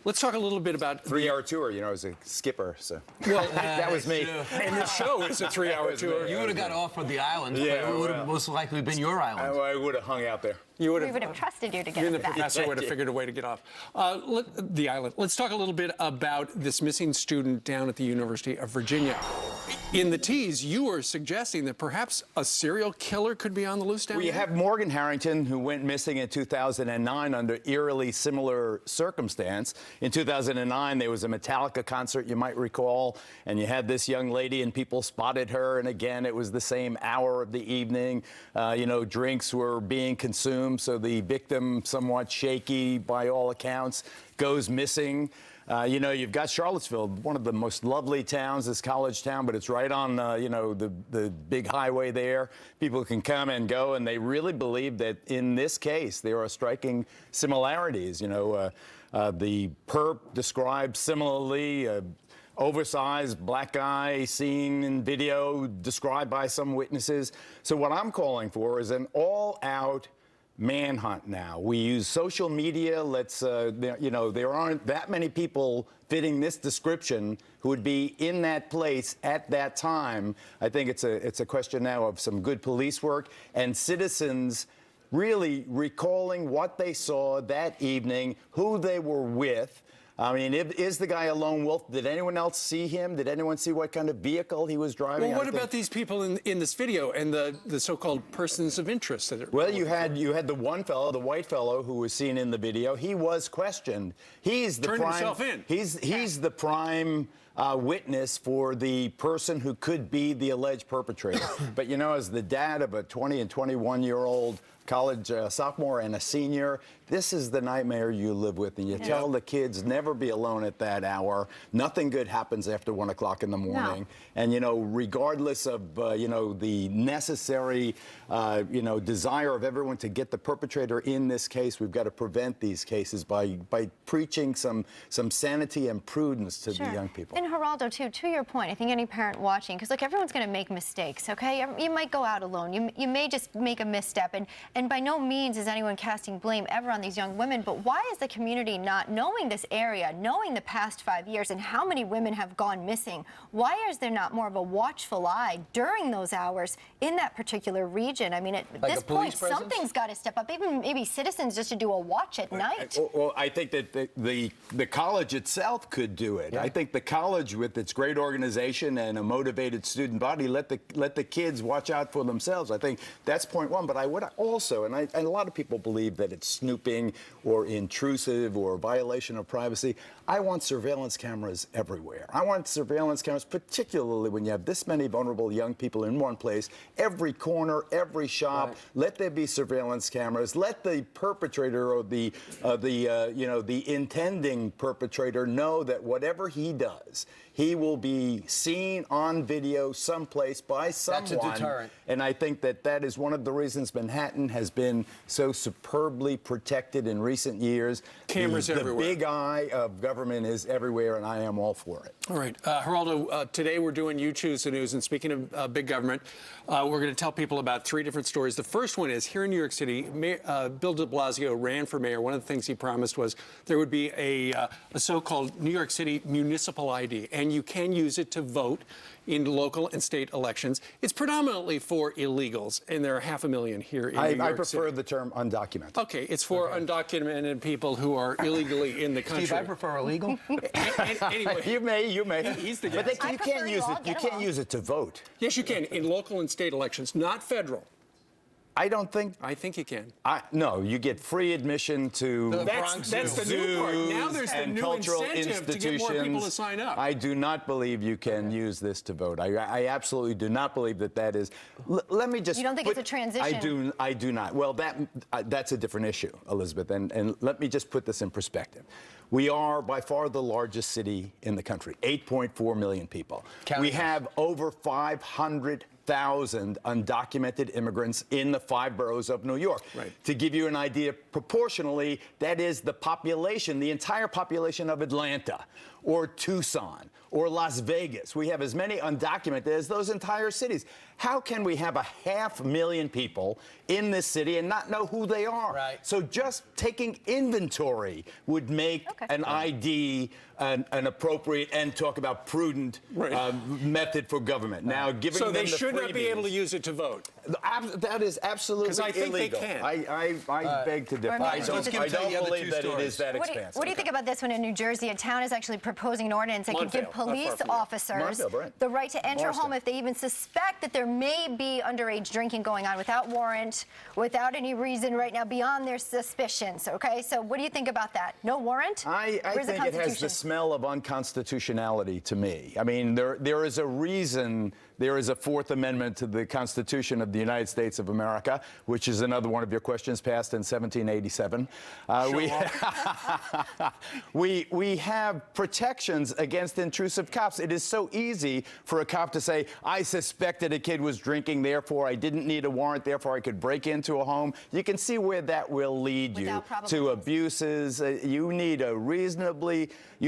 Speaker 11: Let's talk a little bit about
Speaker 17: 3-hour tour. You know, I was a skipper, so
Speaker 11: well,
Speaker 17: that was me.
Speaker 11: And the show is a 3-hour tour.
Speaker 12: You would have got off of the island. Yeah, it would have most likely been your island.
Speaker 17: I would have hung out there.
Speaker 11: We
Speaker 9: would have trusted you to get us
Speaker 11: the
Speaker 9: back.
Speaker 11: professor would have figured a way to get off. The island. Let's talk a little bit about this missing student down at the University of Virginia. In the tease, you were suggesting that perhaps a serial killer could be on the loose down
Speaker 14: Well, you
Speaker 11: there?
Speaker 14: have Morgan Harrington, who went missing in 2009 under eerily similar circumstance. In 2009, there was a Metallica concert, you might recall, and you had this young lady, and people spotted her, and again, it was the same hour of the evening. Drinks were being consumed, so the victim, somewhat shaky by all accounts, goes missing. You've got Charlottesville, one of the most lovely towns, this college town, but it's right on, the big highway there. People can come and go, and they really believe that in this case, there are striking similarities. The perp described similarly, oversized black guy seen in video described by some witnesses. So what I'm calling for is an all-out manhunt now. We use social media. There aren't that many people fitting this description who would be in that place at that time. I think it's a question now of some good police work and citizens really recalling what they saw that evening, who they were with. I mean, is the guy a lone wolf? Did anyone else see him? Did anyone see what kind of vehicle he was driving?
Speaker 11: Well, what about these people in this video and the so-called persons of interest?
Speaker 14: Well, you had the one fellow, the white fellow, who was seen in the video. He was questioned. He's the
Speaker 11: Turned
Speaker 14: prime.
Speaker 11: himself in.
Speaker 14: He's the prime witness for the person who could be the alleged perpetrator. But as the dad of a 20 and 21-year-old college sophomore and a senior, this is the nightmare you live with, and you tell the kids never be alone at that hour. Nothing good happens after 1 o'clock in the morning. No. And regardless of the necessary desire of everyone to get the perpetrator in this case, we've got to prevent these cases by preaching some sanity and prudence to the young people.
Speaker 9: And Geraldo, too, to your point, I think any parent watching, because look, everyone's going to make mistakes, okay? You might go out alone. You may just make a misstep, and by no means is anyone casting blame ever on these young women, but why is the community not knowing this area, knowing the past 5 years and how many women have gone missing? Why is there not more of a watchful eye during those hours in that particular region? I mean, at this point, something's got to step up, even maybe citizens just to do a watch at night.
Speaker 14: Well, I think that the college itself could do it. Yeah. I think the college, with its great organization and a motivated student body, let the kids watch out for themselves. I think that's point one. But I would also, and a lot of people believe that it's snooping or intrusive or violation of privacy. I want surveillance cameras everywhere. I want surveillance cameras, particularly when you have this many vulnerable young people in one place. Every corner, every shop. Right. Let there be surveillance cameras. Let the perpetrator or the intending perpetrator know that whatever he does, he will be seen on video someplace by someone.
Speaker 12: That's a deterrent.
Speaker 14: And I think that is one of the reasons Manhattan has been so superbly protected in recent years.
Speaker 11: Cameras everywhere.
Speaker 14: The big eye of government is everywhere, and I am all for it.
Speaker 11: All right. Geraldo, today we're doing You Choose the News, and speaking of big government, we're going to tell people about 3 different stories. The first one is, here in New York City, Bill de Blasio ran for mayor. One of the things he promised was there would be a so-called New York City municipal ID, and you can use it to vote in local and state elections. It's predominantly for illegals, and there are 500,000 here in New York City.
Speaker 14: I prefer the term undocumented.
Speaker 11: Okay, it's for undocumented people who are illegally in the country.
Speaker 12: Steve, I prefer illegal.
Speaker 14: Anyway, you may.
Speaker 11: He's the guest.
Speaker 14: But you can't use it. You can't use it to vote.
Speaker 11: Yes, you can in local and state elections, not federal.
Speaker 14: I don't think.
Speaker 11: I think you can.
Speaker 14: No, you get free admission to
Speaker 11: that's the new part. Now there's the new incentive to get more people to sign up.
Speaker 14: I do not believe you can use this to vote. I absolutely do not believe that is. Let me just.
Speaker 9: You don't think it's a transition?
Speaker 14: I do not. Well, that's a different issue, Elizabeth. And let me just put this in perspective. We are by far the largest city in the country, 8.4 million people. We have over 500,000 undocumented immigrants in the 5 boroughs of New York. Right. To give you an idea, proportionally, that is the population, the entire population of Atlanta or Tucson or Las Vegas. We have as many undocumented as those entire cities. How can we have 500,000 people in this city and not know who they are? Right. So just taking inventory would make an ID an appropriate and talk about prudent method for government. Now, giving
Speaker 11: so
Speaker 14: them
Speaker 11: they shouldn't should not be able to use it to vote.
Speaker 14: That is absolutely illegal.
Speaker 11: Because I think they can.
Speaker 14: I beg to differ. I don't believe that it is that expansive.
Speaker 9: What do you think about this one in New Jersey? A town is actually proposing an ordinance that could give police officers the right to enter a home if they even suspect that there may be underage drinking going on without warrant, without any reason right now beyond their suspicions, okay? So what do you think about that? No warrant?
Speaker 14: I think it has the smell of unconstitutionality to me. I mean, there is a reason there is a Fourth Amendment to the Constitution of the United States of America, which is another one of your questions, passed in 1787. We have protections against intrusive cops. It is so easy for a cop to say, I suspected a kid was drinking, therefore I didn't need a warrant, therefore I could break into a home. You can see where that will lead you to abuses. You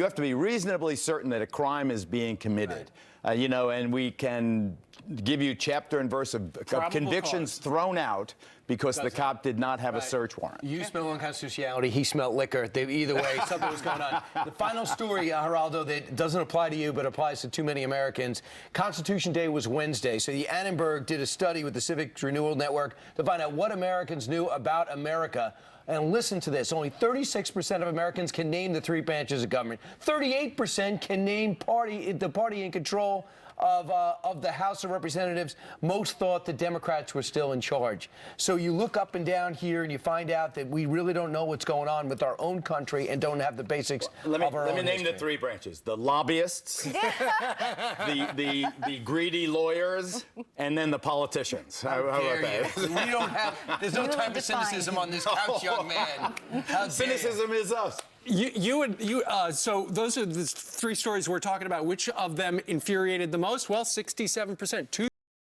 Speaker 14: have to be reasonably certain that a crime is being committed. And we can give you chapter and verse of convictions thrown out because the cop did not have a search warrant.
Speaker 12: You smell unconstitutionality, he smelled liquor. Either way, something was going on. The final story, Geraldo, that doesn't apply to you but applies to too many Americans. Constitution Day was Wednesday, so the Annenberg did a study with the Civic Renewal Network to find out what Americans knew about America. And listen to this. Only 36% of Americans can name the three branches of government. 38% can name the party in control of the House of Representatives. Most thought the Democrats were still in charge. So you look up and down here and you find out that we really don't know what's going on with our own country and don't have the basics of our own
Speaker 14: Let me name
Speaker 12: history.
Speaker 14: the three branches. The lobbyists, the greedy lawyers, and then the politicians. How about that?
Speaker 12: We don't have, there's no time for cynicism on this couch, young man.
Speaker 14: Cynicism is us.
Speaker 11: So those are the three stories we're talking about. Which of them infuriated the most? Well, 67%.